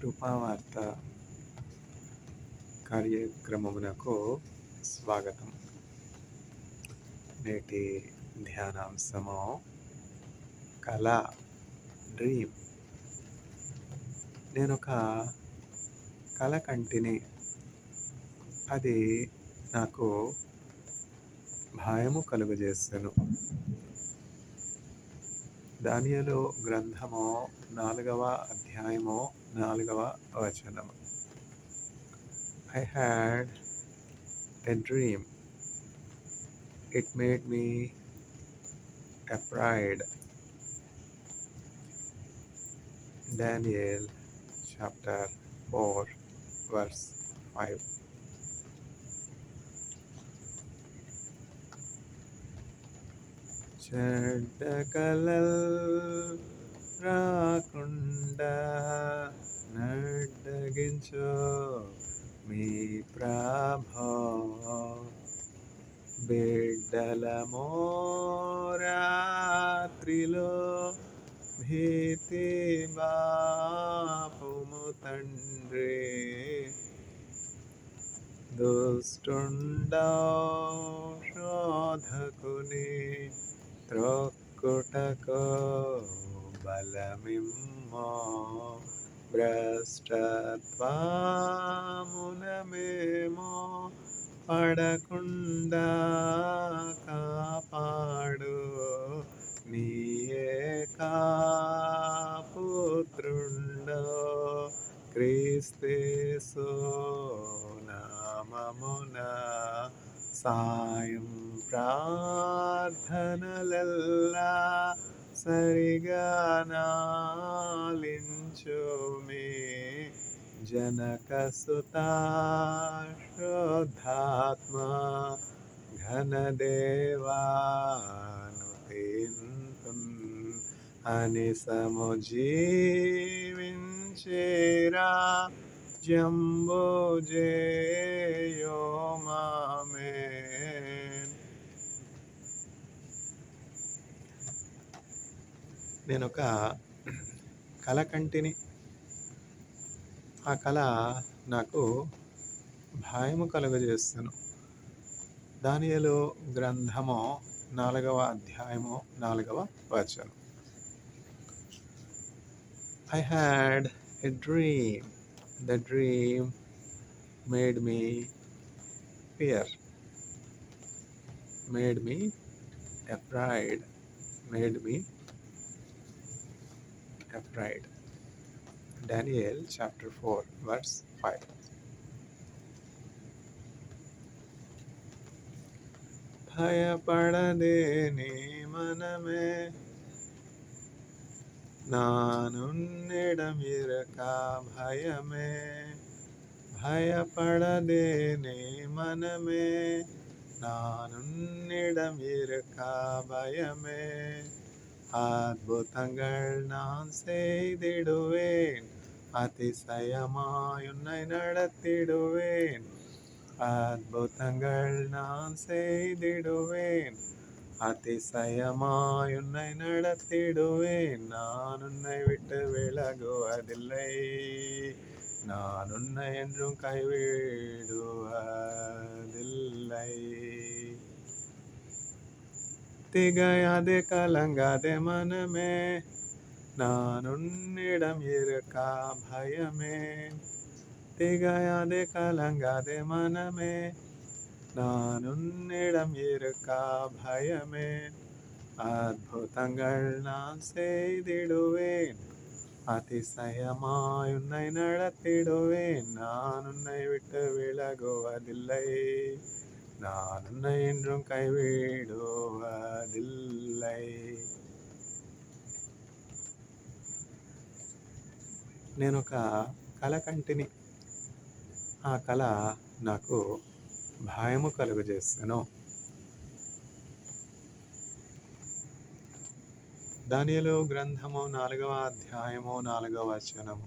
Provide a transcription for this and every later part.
కృపావార్త కార్యక్రమమునకు స్వాగతం. నేటి ధ్యానాంశము కళ, డ్రీమ్. నేనొక కళ కంటిని. అది నాకు భయము కలుగజేసెను. దానియేలు గ్రంథము 4వ అధ్యాయము 4వ వచనము. I had a dream. It made me afraid. Daniel chapter 4 verse 5. చెడ్డ కలల్ రాకుండా నడ్డగించు మీ ప్రభో. బిడ్డలమో రాత్రిలో భీతి బాపుము తండ్రి. దుష్టుండో శోధకుని త్రొక్కుటకు బలమిమ్మో. భ్రష్టత్వమున మేము పడకుండా కాపాడు. నీయే పుత్రుండో క్రీస్తేసు నామమున సాయం ప్రార్థనలెల్లా సరిగా నాలించుమి. జనకసుతా శుద్ధాత్మ ఘనదేవానుతింతున్ అనిసము జీవించేరా జంబుజేయోమామెన్. నేనొక కళ కంటిని. ఆ కళ నాకు భయము కలుగజేస్తును. దానియేలు గ్రంథము 4వ అధ్యాయము 4వ వచనం. I had a dream. The dream made me fear, made me afraid, made me afraid. Daniel chapter 4 verse 5. భయపడదే నీ మనమే, నానున్నెడమిరక భయమే. భయపడదే నీ మనమే, நானுன்னிடமிருக்க பயமே. அற்புதங்கள் நான் செய்திடுவேன், அதிசயமாய் உன்னை நடத்திடுவேன். அற்புதங்கள் நான் செய்திடுவேன், அதிசயமாய் உன்னை நடத்திடுவேன். நான் உன்னை விட்டு விலகுவதில்லை, நான் உன்னை என்றும் கைவிடுவதில்லை. திகையாதே கலங்காதே மனமே, நான் உன்னிடம் இருக்க பயமே. திகையாதே கலங்காதே மனமே, நான் உன்னிடம் இருக்க பயமே. அற்புதங்கள் நான் செய்திடுவேன், அதிசயமாய் உன்னை நடத்திடுவேன். நான் உன்னை விட்டு விலகுவதில்லை, நான் உன்னை என்றும் கைவிடுவதில்லை. నేనొక కళ కంటిని. ఆ కళ నాకు భయము కలుగజేసెను. దానియేలు గ్రంథము 4వ అధ్యాయము 4వ వచనము.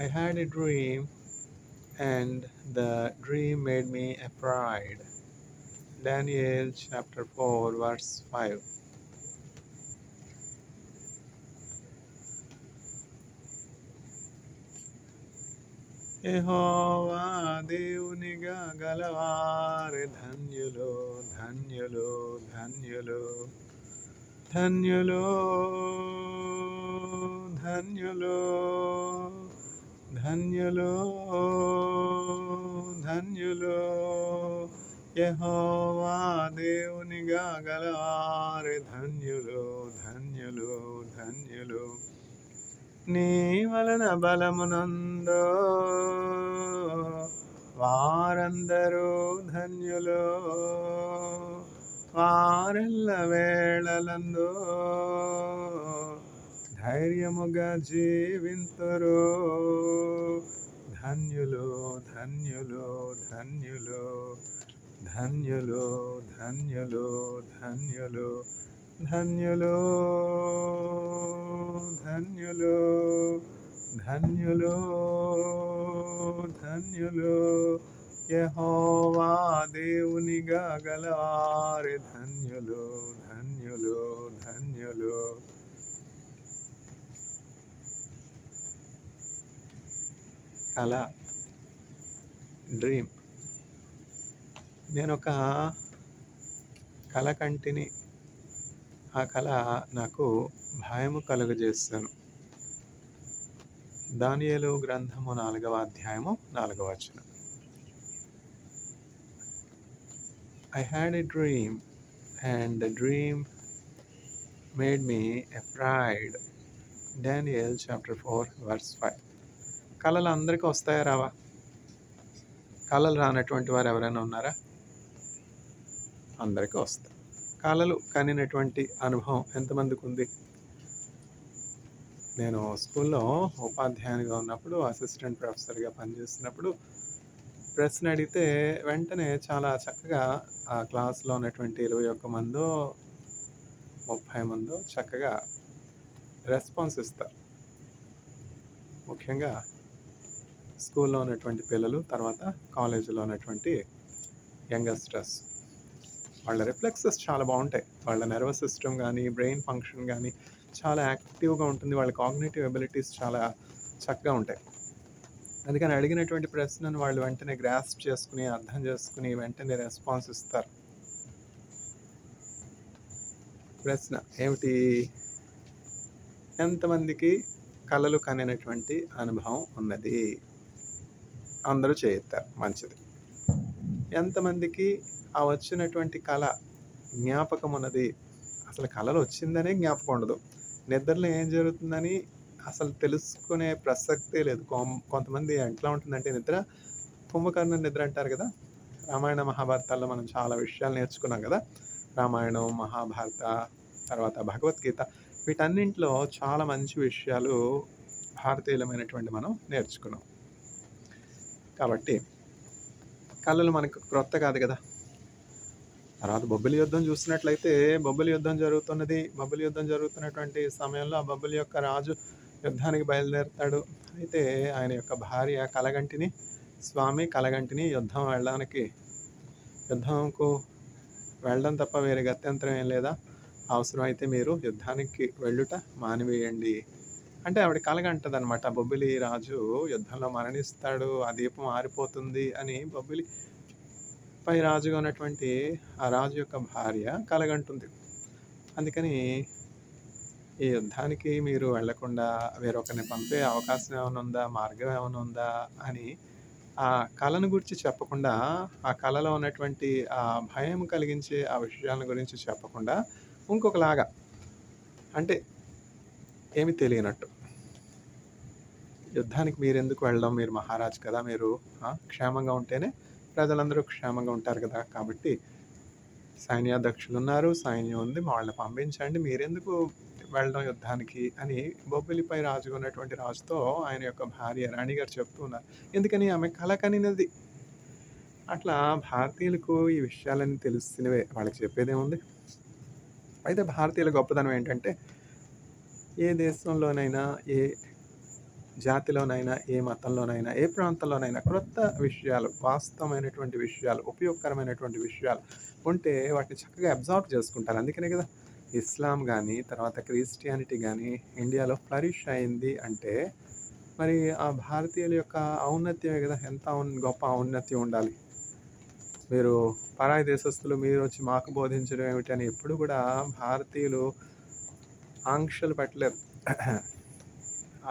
I had a dream, and the dream made me afraid. Daniel chapter 4 verse 5. యెహోవా దేవునిగా గలవారే ధన్యులు, ధన్యులు, ధన్యులు, ధన్యులు, ధన్యులు, ధన్యులు, ధన్యులు. యెహోవా దేవునిగా గలవారే ధన్యులు, ధన్యులు, ధన్యులు. నీ వలన బలమునందో వారందరూ ధన్యులు, వారెల్ల వేళలందు ధైర్యముగా జీవింతురు. ధన్యులు, ధన్యులు, ధన్యులు, ధన్యులు, ధన్యులు, ధన్యులు, ధన్యులు, ధన్యులు, ధన్యులు, ధన్యులు. యెహోవా దేవునిగా గలవారే ధన్యులు, ధన్యులు, ధన్యులు. కళ, డ్రీమ్. నేనొక కళ కంటిని. ఆ కళ నాకు భయము కలుగజేశాను. దానియేలు గ్రంథము 4వ అధ్యాయము 4వ వచనం. I had a dream and the dream made me afraid. Daniel chapter 4 verse 5. కళలు అందరికీ వస్తాయా రావా? కళలు రానటువంటి వారు ఎవరైనా ఉన్నారా? అందరికీ వస్తాయి. కళలు కనినటువంటి అనుభవం ఎంతమందికి ఉంది? నేను స్కూల్లో ఉపాధ్యాయునిగా ఉన్నప్పుడు, అసిస్టెంట్ ప్రొఫెసర్గా పనిచేస్తున్నప్పుడు ప్రశ్న అడిగితే వెంటనే చాలా చక్కగా ఆ క్లాస్లో ఉన్నటువంటి 21 మందో 30 మందో చక్కగా రెస్పాన్స్ ఇస్తారు. ముఖ్యంగా స్కూల్లో ఉన్నటువంటి పిల్లలు, తర్వాత కాలేజీలో ఉన్నటువంటి యంగస్టర్స్. వాళ్ళ రిఫ్లెక్సెస్ చాలా బాగుంటాయి. వాళ్ళ నర్వస్ సిస్టమ్ కానీ, బ్రెయిన్ ఫంక్షన్ కానీ చాలా యాక్టివ్గా ఉంటుంది. వాళ్ళ కాగ్నిటివ్ ఎబిలిటీస్ చాలా చక్కగా ఉంటాయి. అందుకని అడిగినటువంటి ప్రశ్నను వాళ్ళు వెంటనే గ్రాస్ప్ చేసుకుని, అర్థం చేసుకుని వెంటనే రెస్పాన్స్ ఇస్తారు. ప్రశ్న ఏమిటి? ఎంతమందికి కళలు కనినటువంటి అనుభవం ఉన్నది? అందరూ చేయెత్తారు. మంచిది. ఎంతమందికి ఆ వచ్చినటువంటి కళ జ్ఞాపకం ఉన్నది? అసలు కళలు వచ్చిందనే జ్ఞాపకం ఉండదు. నిద్రలో ఏం జరుగుతుందని అసలు తెలుసుకునే ప్రసక్తే లేదు. కొంతమంది ఎట్లా ఉంటుందంటే నిద్ర కుంభకర్ణ నిద్ర అంటారు కదా. రామాయణ మహాభారతాల్లో మనం చాలా విషయాలు నేర్చుకున్నాం కదా. రామాయణం, మహాభారత, తర్వాత భగవద్గీత, వీటన్నింటిలో చాలా మంచి విషయాలు భారతీయులమైనటువంటి మనం నేర్చుకున్నాం. కాబట్టి కళలు మనకు క్రొత్త కాదు కదా. తర్వాత బొబ్బిలి యుద్ధం చూసినట్లయితే బొబ్బిలి యుద్ధం జరుగుతున్నది. బొబ్బిలి యుద్ధం జరుగుతున్నటువంటి సమయంలో ఆ బొబ్బిలి యొక్క రాజు యుద్ధానికి బయలుదేరుతాడు. అయితే ఆయన యొక్క భార్య కలగంటిని, స్వామి కలగంటిని యుద్ధంకు వెళ్ళడం తప్ప వేరే గత్యంతరం ఏం లేదా? అవసరమైతే మీరు యుద్ధానికి వెళ్ళుట మానివేయండి అంటే ఆవిడ కలగంటదనమాట. బొబ్బిలి రాజు యుద్ధంలో మరణిస్తాడు, ఆ దీపం ఆరిపోతుంది అని బొబ్బిలి పై రాజుగా ఉన్నటువంటి ఆ రాజు యొక్క భార్య కలగంటుంది. అందుకని ఈ యుద్ధానికి మీరు వెళ్లకుండా వేరొకరిని పంపే అవకాశం ఏమైనా ఉందా, మార్గం ఏమైనా ఉందా అని ఆ కళను గురించి చెప్పకుండా, ఆ కళలో ఉన్నటువంటి ఆ భయం కలిగించే ఆ విషయాల గురించి చెప్పకుండా ఇంకొకలాగా అంటే ఏమి తెలియనట్టు, యుద్ధానికి మీరెందుకు వెళ్ళడం, మీరు మహారాజు కదా, మీరు క్షేమంగా ఉంటేనే ప్రజలందరూ క్షేమంగా ఉంటారు కదా, కాబట్టి సైన్యాధ్యక్షులు ఉన్నారు, సైన్యం ఉంది, వాళ్ళని పంపించండి, మీరెందుకు వెళ్ళడం యుద్ధానికి అని బొబ్బిలిపై రాజుగా ఉన్నటువంటి రాజుతో ఆయన యొక్క భార్య రాణిగారు చెప్తూ ఉన్నారు. ఎందుకని? ఆమె కల కనినది. అట్లా భారతీయులకు ఈ విషయాలన్నీ తెలుస్తున్నవే, వాళ్ళకి చెప్పేదేముంది. అయితే భారతీయుల గొప్పతనం ఏంటంటే ఏ దేశంలోనైనా, ఏ జాతిలోనైనా, ఏ మతంలోనైనా, ఏ ప్రాంతంలోనైనా క్రొత్త విషయాలు, వాస్తవమైనటువంటి విషయాలు, ఉపయోగకరమైనటువంటి విషయాలు ఉంటే వాటిని చక్కగా అబ్జర్వ్ చేసుకుంటారు. అందుకనే కదా ఇస్లాం కానీ, తర్వాత క్రిస్టియానిటీ కానీ ఇండియాలో ఫ్లరిష్ అయింది అంటే మరి ఆ భారతీయుల యొక్క ఔన్నత్యమే గదా! ఎంత గొప్ప ఔన్నత్యం ఉండాలి. మీరు పరాయి దేశస్థులు మీరొచ్చి మాకు బోధించడం ఏమిటని ఎప్పుడు గూడా భారతీయులు ఆంక్షలు పెట్టలేదు.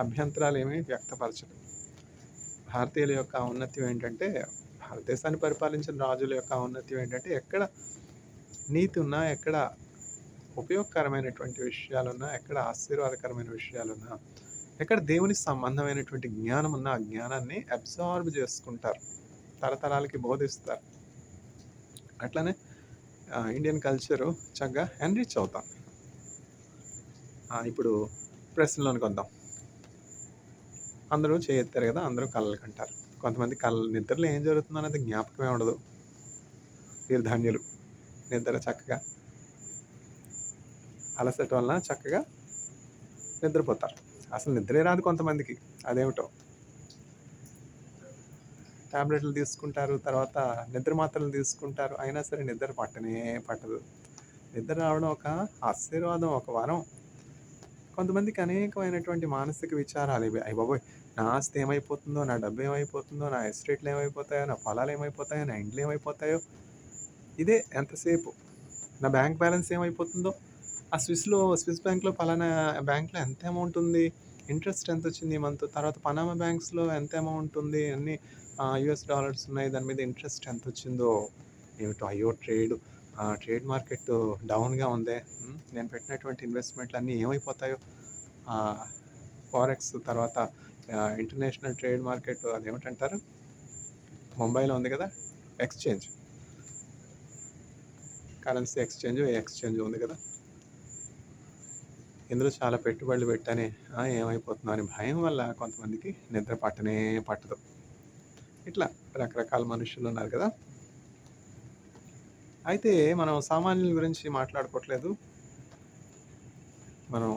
అభ్యంతరాలేమీ వ్యక్తపరచలేదు. భారతీయుల యొక్క ఔన్నత్యం ఏంటంటే, భారతదేశాన్ని పరిపాలించిన రాజుల యొక్క ఔన్నత్యం ఏంటంటే, ఎక్కడ నీతి ఉన్నా, ఎక్కడ ఉపయోగకరమైనటువంటి విషయాలున్నా, ఎక్కడ ఆశీర్వాదకరమైన విషయాలున్నా, ఎక్కడ దేవునికి సంబంధమైనటువంటి జ్ఞానం ఉన్నా, ఆ జ్ఞానాన్ని అబ్సార్బ్ చేసుకుంటారు. తరతరాలకి బోధిస్తారు. అట్లనే ఇండియన్ కల్చరు చక్కగా ఎన్రిచ్ అవుతాం. ఇప్పుడు ప్రశ్నలోనికొద్దాం. అందరూ చేయెత్తారు గదా! అందరూ కలలు కంటారు. కొంతమంది నిద్రలో ఏం జరుగుతుందనేది జ్ఞాపకమే ఉండదు. వీరు ధన్యులు. నిద్ర చక్కగా అలసట వలన చక్కగా నిద్రపోతారు. అసలు నిద్రే రాదు కొంతమందికి. అదేమిటో. టాబ్లెట్లు తీసుకుంటారు. తర్వాత నిద్ర మాత్రలు తీసుకుంటారు. అయినా సరే నిద్ర పట్టనే పట్టదు. నిద్ర రావడం ఒక ఆశీర్వాదం, ఒక వరం. కొంతమందికి అనేకమైనటువంటి మానసిక విచారాలు ఇవి. అయ్యబాబోయ్! నా ఆస్తి ఏమైపోతుందో, నా డబ్బు ఏమైపోతుందో, నా ఎస్టేట్లు ఏమైపోతాయో, నా పొలాలు ఏమైపోతాయో, నా ఇండ్లు ఏమైపోతాయో, ఇదే ఎంతసేపు. నా బ్యాంక్ బ్యాలెన్స్ ఏమైపోతుందో, ఆ స్విస్ బ్యాంక్‌లో పలానా బ్యాంక్‌లో ఎంత అమౌంట్ ఉంది, ఇంట్రెస్ట్ ఎంతొచ్చింది ఈ మంత్, తర్వాత పనామా బ్యాంక్స్‌లో ఎంత అమౌంట్ ఉంది, అన్నీ యూఎస్ డాలర్స్ ఉన్నాయి. దాని మీద ఇంట్రెస్ట్ ఎంతొచ్చిందో ఏమిటో. అయ్యో! ట్రేడ్ మార్కెట్ డౌన్‌గా ఉందే. నేను పెట్టినటువంటి ఇన్వెస్ట్‌మెంట్‌లన్నీ ఏమైపోతాయో. ఫారెక్స్ తర్వాత ఇంటర్నేషనల్ ట్రేడ్ మార్కెట్ అదేమిటంటారు? ముంబైలో ఉంది కదా! ఎక్స్‌చేంజ్. కరెన్సీ ఎక్స్‌చేంజ్ ఉంది కదా! ఇందులో చాలా పెట్టుబడులు పెట్టని ఏమైపోతుందో అని భయం వల్ల కొంతమందికి నిద్ర పట్టనే పట్టదు. ఇట్లా రకరకాల మనుషులున్నారు కదా! అయితే మనం సామాన్యుల గురించి మాట్లాడుకోవట్లేదు. మనం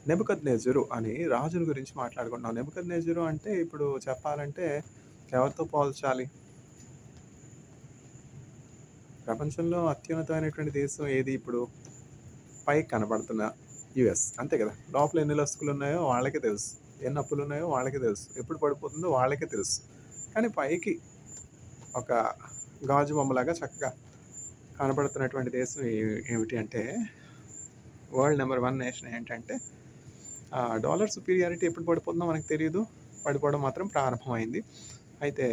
నెబుకద్నెజరు అని రాజుల గురించి మాట్లాడుకుంటున్నాం. నెబుకద్నెజరు అంటే ఇప్పుడు చెప్పాలంటే ఎవరితో పోల్చాలి? ప్రపంచంలో అత్యున్నతమైనటువంటి దేశం ఏది ఇప్పుడు? పైకి కనబడుతున్న యూఎస్. అంతే కదా! లోపల ఎన్ని లొసుకులున్నాయో వాళ్ళకే తెలుసు. ఎన్ని అప్పులున్నాయో వాళ్ళకే తెలుసు. ఎప్పుడు పడిపోతుందో వాళ్ళకే తెలుసు. కానీ పైకి ఒక గాజు బొమ్మలాగా చక్కగా కనబడుతున్నటువంటి దేశం ఏమిటి అంటే, వరల్డ్ నెంబర్ 1 నేషన్ ఏంటంటే, డాలర్ సుపీరియారిటీ ఎప్పుడు పడిపోతుందో మనకు తెలీదు. పడిపోవడం మాత్రం ప్రారంభమైంది. అయితే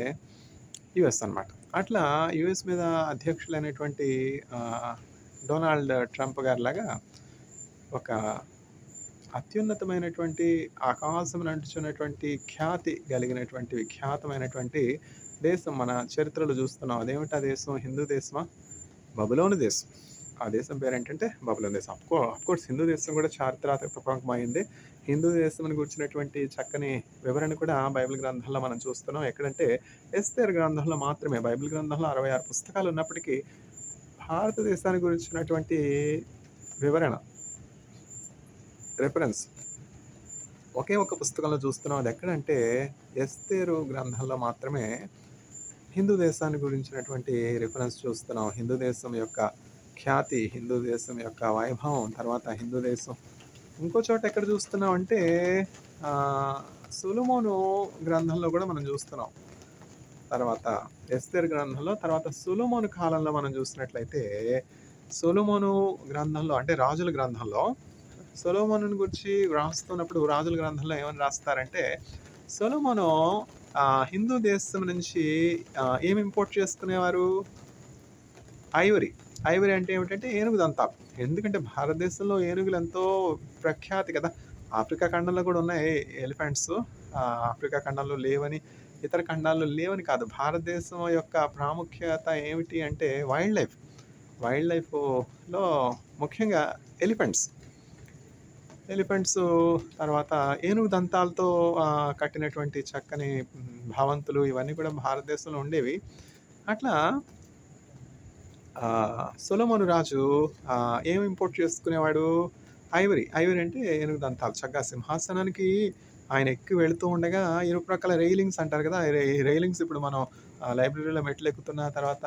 యూఎస్ అనమాట. అట్లా యూఎస్ మీద అధ్యక్షులైనటువంటి డొనాల్డ్ ట్రంప్ గారిలాగా ఒక అత్యున్నతమైనటువంటి ఆకాశమును అంటుచున్నటువంటి ఖ్యాతి కలిగినటువంటి విఖ్యాతమైనటువంటి దేశం మన చరిత్రలో చూస్తున్నాం. అదేమిటి ఆ దేశం? హిందూ దేశమా? బబులోను దేశం. ఆ దేశం పేరేంటంటే బబులోను దేశం. అఫ్కోర్స్ హిందూ దేశం కూడా చారిత్రాత్మకమైంది. హిందూ దేశంని గురించినటువంటి చక్కని వివరణ కూడా బైబిల్ గ్రంథంలో మనం చూస్తున్నాం. ఎక్కడంటే ఎస్తేర్ గ్రంథంలో మాత్రమే. బైబిల్ గ్రంథంలో 66 పుస్తకాలు ఉన్నప్పటికీ భారతదేశాన్ని గురించినటువంటి వివరణ, రిఫరెన్స్ ఒకే ఒక పుస్తకంలో చూస్తున్నాం. అది ఎక్కడంటే ఎస్తేరు గ్రంథంలో మాత్రమే హిందూ దేశాన్ని గురించినటువంటి రిఫరెన్స్ చూస్తున్నాం. హిందూ దేశం యొక్క ఖ్యాతి, హిందూ దేశం యొక్క వైభవం, తర్వాత హిందూ దేశం ఇంకో చోట ఎక్కడ చూస్తున్నాం అంటే సొలొమోను గ్రంథంలో కూడా మనం చూస్తున్నాం. తర్వాత ఎస్తేర్ గ్రంథంలో, తర్వాత సొలొమోను కాలంలో మనం చూసినట్లయితే సొలొమోను గ్రంథంలో అంటే రాజుల గ్రంథంలో సొలొమోనుని గురించి రాస్తున్నప్పుడు రాజుల గ్రంథంలో ఏమని రాస్తారంటే, సొలొమోను హిందూ దేశం నుంచి ఏమి ఇంపోర్ట్ చేసుకునేవారు? ఐవరీ. ఐవరీ అంటే ఏమిటంటే ఏనుగు దంతాలు. ఎందుకంటే భారతదేశంలో ఏనుగులు ఎంతో ప్రఖ్యాతి కదా! ఆఫ్రికా ఖండంలో కూడా ఉన్నాయి ఎలిఫెంట్స్. ఆఫ్రికా ఖండంలో లేవని, ఇతర ఖండాల్లో లేవని కాదు. భారతదేశం యొక్క ప్రాముఖ్యత ఏమిటి అంటే వైల్డ్ లైఫ్. వైల్డ్ లైఫ్‌లో ముఖ్యంగా ఎలిఫెంట్స్. తర్వాత ఏనుగు దంతాలతో కట్టినటువంటి చక్కని భవంతులు ఇవన్నీ కూడా భారతదేశంలో ఉండేవి. అట్లా సొలొమోను రాజు ఏం ఇంపోర్ట్ చేసుకునేవాడు? ఐవరీ. ఐవరీ అంటే ఏనుగు దంతాలు. చక్కగా సింహాసనానికి ఆయన ఎక్కి వెళుతూ ఉండగా ఇరుప్రక్కల రెయిలింగ్స్ అంటారు కదా! రెయిలింగ్స్ ఇప్పుడు మనం లైబ్రరీలో మెట్లెక్కుతున్న తర్వాత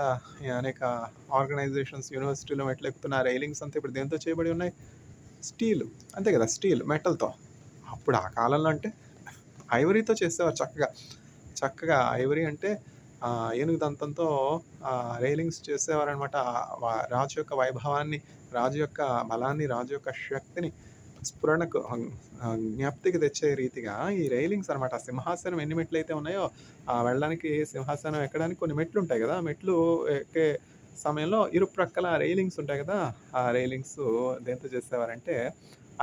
అనేక ఆర్గనైజేషన్స్, యూనివర్సిటీలో మెట్లెక్కుతున్న రెయిలింగ్స్ అంతా ఇప్పుడు దేనితో చేయబడి ఉన్నాయి? స్టీల్. అంతే కదా! స్టీల్, మెటల్‌తో. అప్పుడు ఆ కాలంలో అంటే ఐవరీతో చేసేవారు చక్కగా. చక్కగా ఐవరీ అంటే ఏనుగు దంతంతో రైలింగ్స్ చేసేవారనమాట. రాజు యొక్క వైభవాన్ని, రాజు యొక్క బలాన్ని, రాజు యొక్క శక్తిని స్ఫురణకు జ్ఞప్తికి తెచ్చే రీతిగా ఈ రైలింగ్స్ అనమాట. సింహాసనం ఎన్ని మెట్లయితే ఉన్నాయో, వెళ్ళడానికి సింహాసనం ఎక్కడానికి కొన్ని మెట్లుంటాయి గదా! మెట్లు ఎక్కే సమయంలో ఇరుప్రక్కల రైలింగ్స్ ఉంటాయి గదా! ఆ రైలింగ్స్ దేనితో చేసేవారంటే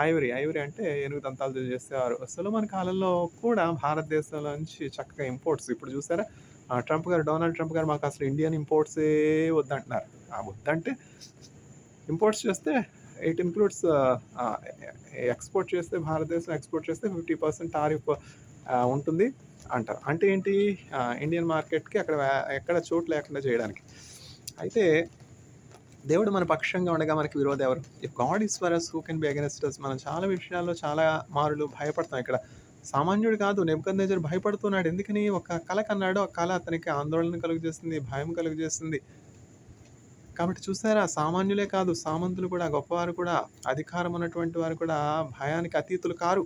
ఐవరీ అంటే ఏనుగు దంతాలతో చేసేవారు. సొలొమన్ కాలంలో కూడా భారతదేశంలో నుంచి చక్కగా ఇంపోర్ట్స్ ఇప్పుడు చూసారా? ట్రంప్ గారు, డొనాల్డ్ ట్రంప్ గారు మాకసలు ఇండియన్ ఇంపోర్ట్సే వద్దంటున్నారు. వద్దంటే ఇంపోర్ట్స్ చేస్తే ఇట్ ఇంక్లూడ్స్ ఆహ్, ఎక్స్‌పోర్ట్ చేస్తే భారతదేశం ఎక్స్‌పోర్ట్ చేస్తే 50% టారిఫ్ ఉంటుంది అంటారు. అంటే ఏంటి? ఇండియన్ మార్కెట్‌కి అక్కడ ఎక్కడ చోటు లేకుండా చేయడానికి. అయితే దేవుడు మన పక్షంగా ఉండగా మనకి విరోధి ఎవరు? If God is for us who can be against us. మనం చాలా విషయాల్లో చాలా మారులు భయపడతాం ఇక్కడ. సామాన్యుడు కాదు నెబుకద్నెజర్ భయపడుతున్నాడు. ఎందుకని? ఒక కల కన్నాడు. ఆ కల అతనికి ఆందోళన కలుగజేస్తుంది, భయం కలుగజేస్తుంది. కాబట్టి చూసారా సామాన్యులే కాదు సామంతులు కూడా, గొప్పవారు కూడా, అధికారం ఉన్నటువంటి వారు కూడా భయానికి అతీతులు కారు.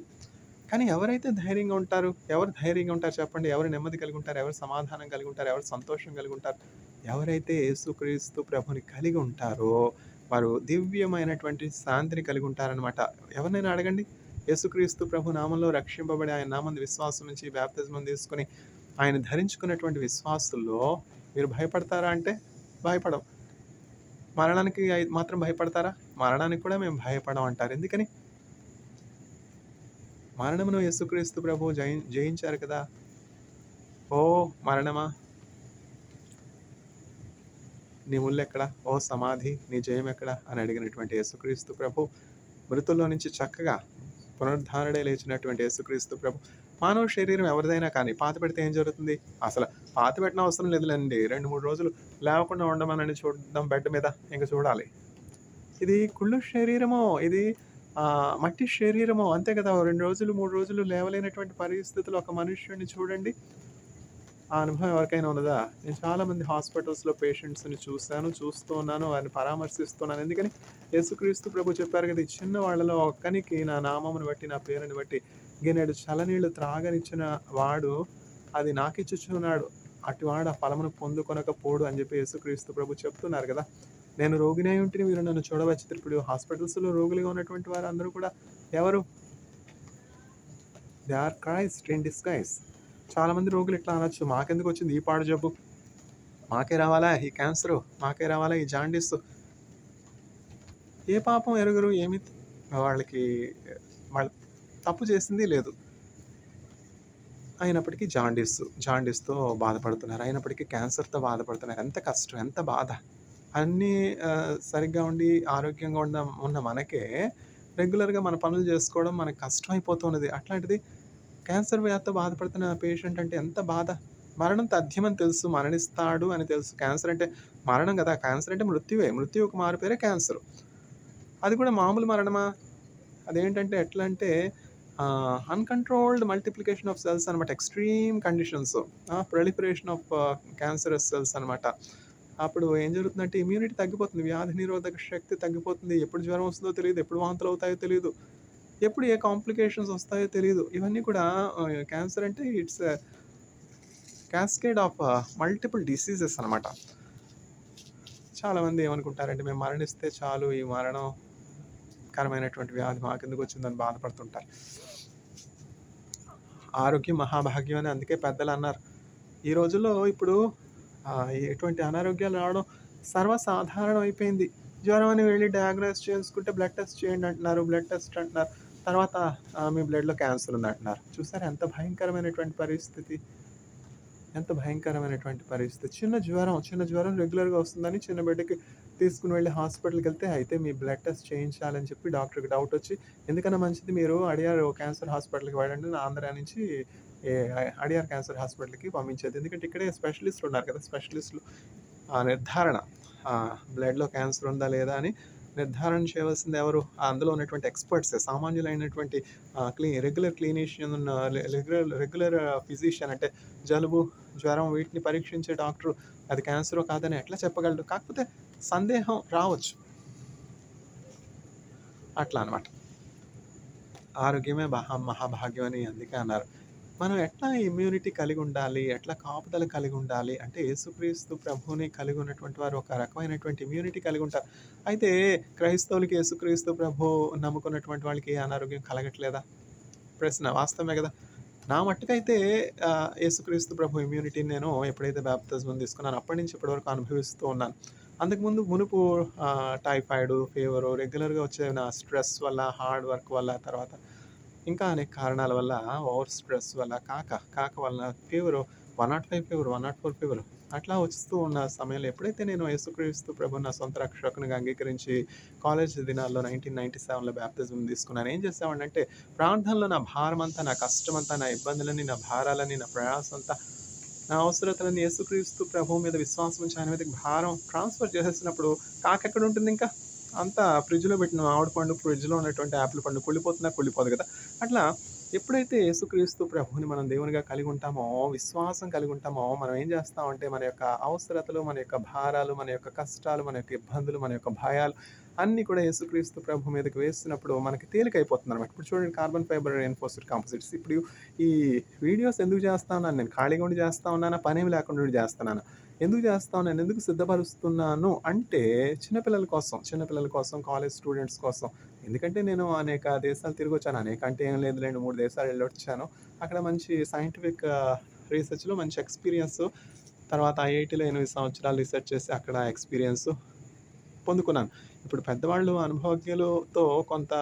కానీ ఎవరైతే ధైర్యంగా ఉంటారు? ఎవరు ధైర్యంగా ఉంటారు చెప్పండి? ఎవరు నెమ్మది కలిగి ఉంటారు? ఎవరు సమాధానం కలిగి ఉంటారు? ఎవరు సంతోషం కలిగి ఉంటారు? ఎవరైతే యేసుక్రీస్తు ప్రభుని కలిగి ఉంటారో వారు దివ్యమైనటువంటి శాంతిని కలిగి ఉంటారనమాట. ఎవరినైనా అడగండి. యేసుక్రీస్తు ప్రభు నామంలో రక్షింపబడి ఆయన నామందు విశ్వాసం నుంచి బాప్తిస్మం తీసుకొని ఆయన ధరించుకున్నటువంటి విశ్వాసుల్లో మీరు భయపడతారా అంటే భయపడం. మరణానికి మాత్రం భయపడతారా? మరణానికి కూడా మేము భయపడం అంటారు. ఎందుకని? మరణమును యేసుక్రీస్తు ప్రభువు జయించారు కదా! ఓ మరణమా! నీ ముల్లెక్కడ? ఓ సమాధి నీ జయమెక్కడ? అని అడిగినటువంటి యేసుక్రీస్తు ప్రభు మృతుల్లో నుంచి చక్కగా పునరుద్ధానుడై లేచినటువంటి యేసుక్రీస్తు ప్రభు మానవ శరీరం ఎవరిదైనా కానీ పాతిపెడితే ఏం జరుగుతుంది? అసలు పాతిపెట్టనవసరం అవసరం లేదులెండి. 2, 3 రోజులు లేవకుండా ఉండమనండి చూద్దాం బెడ్ మీద. ఇంక చూడాలి. ఇది కుళ్ళు శరీరము. ఇది మట్టి శరీరము. అంతే కదా! 2 రోజులు, 3 రోజులు లేవలేనటువంటి పరిస్థితిలో ఒక మనుష్యుడిని చూడండి. ఆ అనుభవం ఎవరికైనా ఉన్నదా? నేను చాలామంది హాస్పిటల్స్‌లో పేషెంట్స్‌ని చూసాను, చూస్తూ ఉన్నాను, వారిని పరామర్శిస్తున్నాను. ఎందుకని? యేసుక్రీస్తు ప్రభు చెప్పారు కదా! ఈ చిన్న వాళ్ళలో ఒక్కనికి నా నామమును బట్టి, నా పేరుని బట్టి గిన్నెడు చల్లనీళ్ళు త్రాగనిచ్చిన వాడు అది నాకిచ్చుచున్నాడు. అటువాడు ఆ ఫలమును పొందుకొనకపోడు అని చెప్పి యేసుక్రీస్తు ప్రభు చెప్తున్నారు కదా! నేను రోగినై ఉంటిని మీరు నన్ను చూడవచ్చితిరి. ఇప్పుడు హాస్పిటల్స్‌లో రోగులుగా ఉన్నటువంటి వారందరూ కూడా ఎవరు? They are Christ in disguise. చాలామంది రోగులు ఇట్లా అనొచ్చు. మాకెందుకొచ్చింది ఈ పాడు జబ్బు? మాకే రావాలా ఈ క్యాన్సరు? మాకే రావాలా ఈ జాండీసు? ఏ పాపం ఎరుగరు. వాళ్ళకి వాళ్ళు తప్పు చేసింది లేదు. అయినప్పటికీ జాండీస్‌తో బాధపడుతున్నారు. అయినప్పటికీ క్యాన్సర్‌తో బాధపడుతున్నారు. ఎంత కష్టం, ఎంత బాధ. అన్నీ సరిగ్గా ఉండి ఆరోగ్యంగా ఉన్న మనకే రెగ్యులర్‌గా మన పనులు చేసుకోవడం మనకు కష్టమైపోతున్నది. అట్లాంటిది క్యాన్సర్ వ్యాధితో బాధపడుతున్న పేషెంట్ అంటే ఎంత బాధ. మరణం తథ్యమని తెలుసు. మరణిస్తాడు అని తెలుసు. క్యాన్సర్ అంటే మరణం కదా! క్యాన్సర్ అంటే మృత్యువే. మృత్యువుకు మారు పేరే క్యాన్సరు. అది కూడా మామూలు మరణమా? అదేంటంటే ఎట్లా అంటే అన్‌కంట్రోల్డ్ మల్టిప్లికేషన్ ఆఫ్ సెల్స్ అనమాట. Extreme conditions. Proliferation of cancerous cells అనమాట. అప్పుడు ఏం జరుగుతుందంటే ఇమ్యూనిటీ తగ్గిపోతుంది. వ్యాధి నిరోధక శక్తి తగ్గిపోతుంది. ఎప్పుడు జ్వరం వస్తుందో తెలీదు. ఎప్పుడు వాంతులవుతాయో తెలీదు. ఎప్పుడు ఏ కాంప్లికేషన్స్ వస్తాయో తెలీదు. ఇవన్నీ కూడా క్యాన్సర్ అంటే it's cascade of multiple diseases అనమాట. చాలామంది ఏమనుకుంటారంటే మేము మరణిస్తే చాలు ఈ మరణకరమైనటువంటి వ్యాధి మాకెందుకు వచ్చిందని బాధపడుతుంటారు. ఆరోగ్యం మహాభాగ్యం అని అందుకే పెద్దలు అన్నారు. ఈ రోజుల్లో ఇప్పుడు ఎటువంటి అనారోగ్యాలు రావడం సర్వసాధారణం అయిపోయింది. జ్వరం అని వెళ్ళి డయాగ్నోస్ చేసుకుంటే బ్లడ్ టెస్ట్ చేయండి అంటున్నారు. బ్లడ్ టెస్ట్ అంటున్నారు. తర్వాత మీ బ్లడ్‌లో క్యాన్సర్ ఉందంటున్నారు. చూసారా ఎంత భయంకరమైనటువంటి పరిస్థితి. ఎంత భయంకరమైనటువంటి పరిస్థితి. చిన్న జ్వరం రెగ్యులర్‌గా వస్తుందని చిన్న బిడ్డకి తీసుకొని వెళ్లి హాస్పిటల్‌కెళ్తే అయితే మీ బ్లడ్ టెస్ట్ చేయించాలని చెప్పి డాక్టర్‌కి డౌటొచ్చి ఎందుకన్నా మంచిది మీరు అడియార్ క్యాన్సర్ హాస్పిటల్‌కి వెళ్ళండి. ఆంధ్ర నుంచి ఏ అడియార్ క్యాన్సర్ హాస్పిటల్‌కి పంపించేది. ఎందుకంటే ఇక్కడే స్పెషలిస్టులు ఉన్నారు కదా! స్పెషలిస్టులు నిర్ధారణ బ్లడ్‌లో క్యాన్సర్ ఉందా లేదా అని నిర్ధారణ చేయవలసింది ఎవరు? అందులో ఉన్నటువంటి ఎక్స్‌పర్ట్సే. సామాన్యులైనటువంటి రెగ్యులర్ క్లినీషియన్ రెగ్యులర్ ఫిజిషియన్ అంటే జలుబు, జ్వరం వీటిని పరీక్షించే డాక్టరు అది క్యాన్సరో కాదని ఎట్లా చెప్పగలడు? కాకపోతే సందేహం రావచ్చు. అట్లా అనమాట. ఆరోగ్యమే మహాభాగ్యం అని అందుకే అన్నారు. మనం ఎట్లా ఇమ్యూనిటీ కలిగుండాలి? ఎట్లా కాపుదల కలిగుండాలి? అంటే యేసుక్రీస్తు ప్రభువుని కలిగున్నటువంటి వారు ఒక రకమైనటువంటి ఇమ్యూనిటీ కలిగుంటారు. అయితే క్రైస్తవులకి యేసుక్రీస్తు ప్రభు నమ్ముకున్నటువంటి వాళ్ళకి ఏ అనారోగ్యం కలగట్లేదా? ప్రశ్న వాస్తవమే గదా! నా మట్టుకైతే యేసుక్రీస్తు ప్రభు ఇమ్యూనిటీని నేను ఎప్పుడైతే బాప్తిజం తీసుకున్నానో అప్పటి నుంచి ఇప్పటి వరకు అనుభవిస్తూ ఉన్నాను. అంతకుముందు మునుపు టైఫాయిడు, ఫీవరు రెగ్యులర్‌గా వచ్చే నా స్ట్రెస్ వల్ల, హార్డ్ వర్క్ వల్ల, తర్వాత ఇంకా అనేక కారణాల వల్ల, ఓవర్ స్ట్రెస్ వల్ల, కాక వల్ల ఫీవరు 105 ఫీవర్, 104 ఫీవర్ అట్లా వస్తూ ఉన్న సమయంలో ఎప్పుడైతే నేను యేసుక్రీస్తు ప్రభువుని నా సొంత రక్షకునిగా అంగీకరించి కాలేజ్ దినాల్లో 1997లో బాప్తిజం తీసుకున్నాను. ఏం చేసేవాడినంటే ప్రార్థనలో నా భారమంతా, నా కష్టమంతా, నా ఇబ్బందులని, నా భారాలని, నా ప్రయాసంతా, నా అవసరతలని యేసుక్రీస్తు ప్రభువు మీద విశ్వాసం ఉంచి ఆయన మీదకి భారం ట్రాన్స్‌ఫర్ చేసేసినప్పుడు కాకెక్కడుంటుందింకా? అంతా ఫ్రిడ్జ్‌లో పెట్టిన మామిడి పండు, ఫ్రిడ్జ్‌లో ఉన్నటువంటి యాపిల్ పండు కుళ్ళిపోతుందా? కుళ్ళిపోదు గదా! అట్లా ఎప్పుడైతే యేసుక్రీస్తు ప్రభువుని మనం దేవునిగా కలిగి ఉంటామో, విశ్వాసం కలిగి ఉంటామో, మనం ఏం చేస్తామంటే మన యొక్క అవసరతలు, మన యొక్క భారాలు, మన యొక్క కష్టాలు, మన యొక్క ఇబ్బందులు, మన యొక్క భయాలు అన్నీ కూడా యేసుక్రీస్తు ప్రభు మీదకి వేస్తున్నప్పుడు మనకి తేలికైపోతుందనమాట. ఇప్పుడు చూడండి కార్బన్ ఫైబర్ రెయిన్ఫోర్స్డ్ కాంపోజిట్స్. ఇప్పుడు ఈ వీడియోస్ ఎందుకు చేస్తా ఉన్నాను నేను? ఖాళీగా ఉండి చేస్తా ఉన్నానా? పనేమి లేకుండా ఉండి చేస్తున్నానా? ఎందుకు చేస్తా ఉన్నాను? ఎందుకు సిద్ధపరుస్తున్నాను అంటే చిన్న పిల్లల కోసం, కాలేజ్ స్టూడెంట్స్ కోసం. ఎందుకంటే నేను అనేక దేశాలు తిరిగొచ్చాను. అనేక అంటే ఏం లేదులెండి 3 దేశాలు ఎళ్ళొచ్చాను. అక్కడ మంచి సైంటిఫిక్ రీసెర్చ్‌లో మంచి ఎక్స్‌పీరియన్సు. తర్వాత ఐఐటీలో 8 సంవత్సరాలు రీసెర్చ్ చేసి అక్కడ ఎక్స్‌పీరియన్సు పొందుకున్నాను. ఇప్పుడు పెద్దవాళ్ళు అనుభవజ్ఞులతో కొంత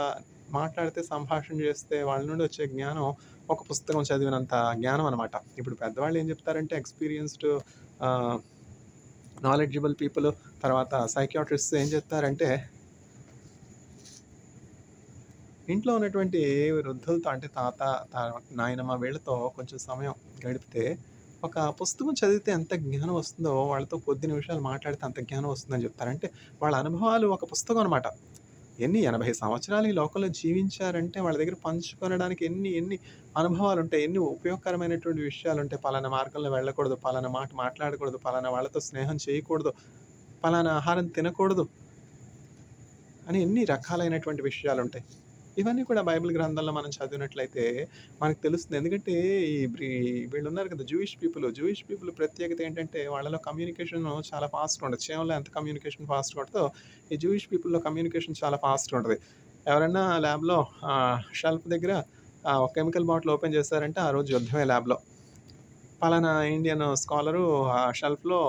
మాట్లాడితే, సంభాషణ చేస్తే వాళ్ళ నుండి వచ్చే జ్ఞానం ఒక పుస్తకం చదివినంత జ్ఞానం అనమాట. ఇప్పుడు పెద్దవాళ్ళు ఏం చెప్తారంటే ఎక్స్‌పీరియన్స్‌డ్ ఆహ్, నాలెడ్జబుల్ పీపుల్ తర్వాత సైకియాట్రిస్ట్స్ ఏం చెప్తారంటే ఇంట్లో ఉన్నటువంటి వృద్ధులతో అంటే తాత, నాయనమ్మ వీళ్ళతో కొంచెం సమయం గడిపితే, ఒక పుస్తకం చదివితే ఎంత జ్ఞానం వస్తుందో, వాళ్ళతో కొద్ది నిమిషాలు మాట్లాడితే అంత జ్ఞానం వస్తుందని చెప్తారు. అంటే వాళ్ళ అనుభవాలు ఒక పుస్తకం అనమాట. 80 సంవత్సరాలు ఈ లోకంలో జీవించారంటే వాళ్ళ దగ్గర పంచుకొనడానికి ఎన్ని అనుభవాలుంటాయి. ఎన్ని ఉపయోగకరమైనటువంటి విషయాలుంటాయి. పలానా మార్గంలో వెళ్ళకూడదు, పలానా మాట మాట్లాడకూడదు, పలానా వాళ్ళతో స్నేహం చేయకూడదు, పలానా ఆహారం తినకూడదు అని ఎన్ని రకాలైనటువంటి విషయాలుంటాయి. ఇవన్నీ కూడా బైబిల్ గ్రంథంలో మనం చదివినట్లయితే మనకు తెలుస్తుంది. ఎందుకంటే వీళ్ళున్నారు కదా! జూయిష్ పీపుల్ ప్రత్యేకత ఏంటంటే వాళ్ళలో కమ్యూనికేషన్ చాలా ఫాస్ట్‌గా ఉంటది. చీమలో ఎంత కమ్యూనికేషన్ ఫాస్ట్‌గా ఉంటదో ఈ జూయిష్ పీపుల్‌లో కమ్యూనికేషన్ చాలా ఫాస్ట్‌గా ఉంటది. ఎవరైనా ల్యాబ్‌లో షెల్ఫ్ దగ్గర ఒక కెమికల్ బాటిల్ ఓపెన్ చేశారంటే ఆ రోజు యుద్ధమే ల్యాబ్‌లో. పలానా ఇండియన్ స్కాలరు ఆ షెల్ఫ్‌లో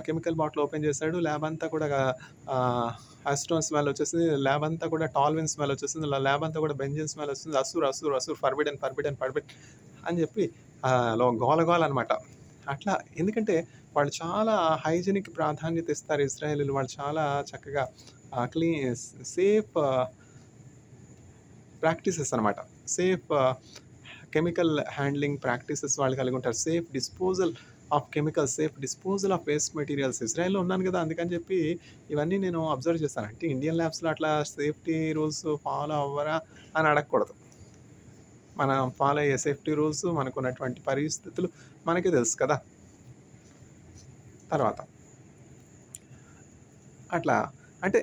కెమికల్ బాటిల్ ఓపెన్ చేశాడు. ల్యాబ్ అంతా కూడా ఆహ్, అసిటోన్ స్మెల్ వచ్చేసింది. ల్యాబ్ అంతా కూడా టాల్విన్ స్మెల్ వచ్చేసింది. ల్యాబ్ అంతా కూడా బెంజిన్ స్మెల్ వస్తుంది. అసుర్ ఫర్బిడెన్ అని చెప్పి గోల గోల అనమాట. అట్లా ఎందుకంటే వాళ్ళు చాలా హైజీనిక్‌కి ప్రాధాన్యత ఇస్తారు ఇజ్రాయేలీలు. వాళ్ళు చాలా చక్కగా సేఫ్ ప్రాక్టీసెస్ అనమాట. సేఫ్ కెమికల్ హ్యాండ్లింగ్ ప్రాక్టీసెస్ వాళ్ళు కలిగి ఉంటారు. Safe disposal of chemicals, safe disposal of waste materials. ఇజ్రాయెల్‌లో ఉన్నాను గదా! అందుకని చెప్పి ఇవన్నీ నేను అబ్జర్వ్ చేశాను. అంటే ఇండియన్ ల్యాబ్స్‌లో అట్లా సేఫ్టీ రూల్స్ ఫాలో అవ్వరా అని అడగకూడదు. మనం ఫాలో అయ్యే సేఫ్టీ రూల్స్, మనకున్నటువంటి పరిస్థితులు మనకే తెలుసు కదా! తర్వాత అట్లా అంటే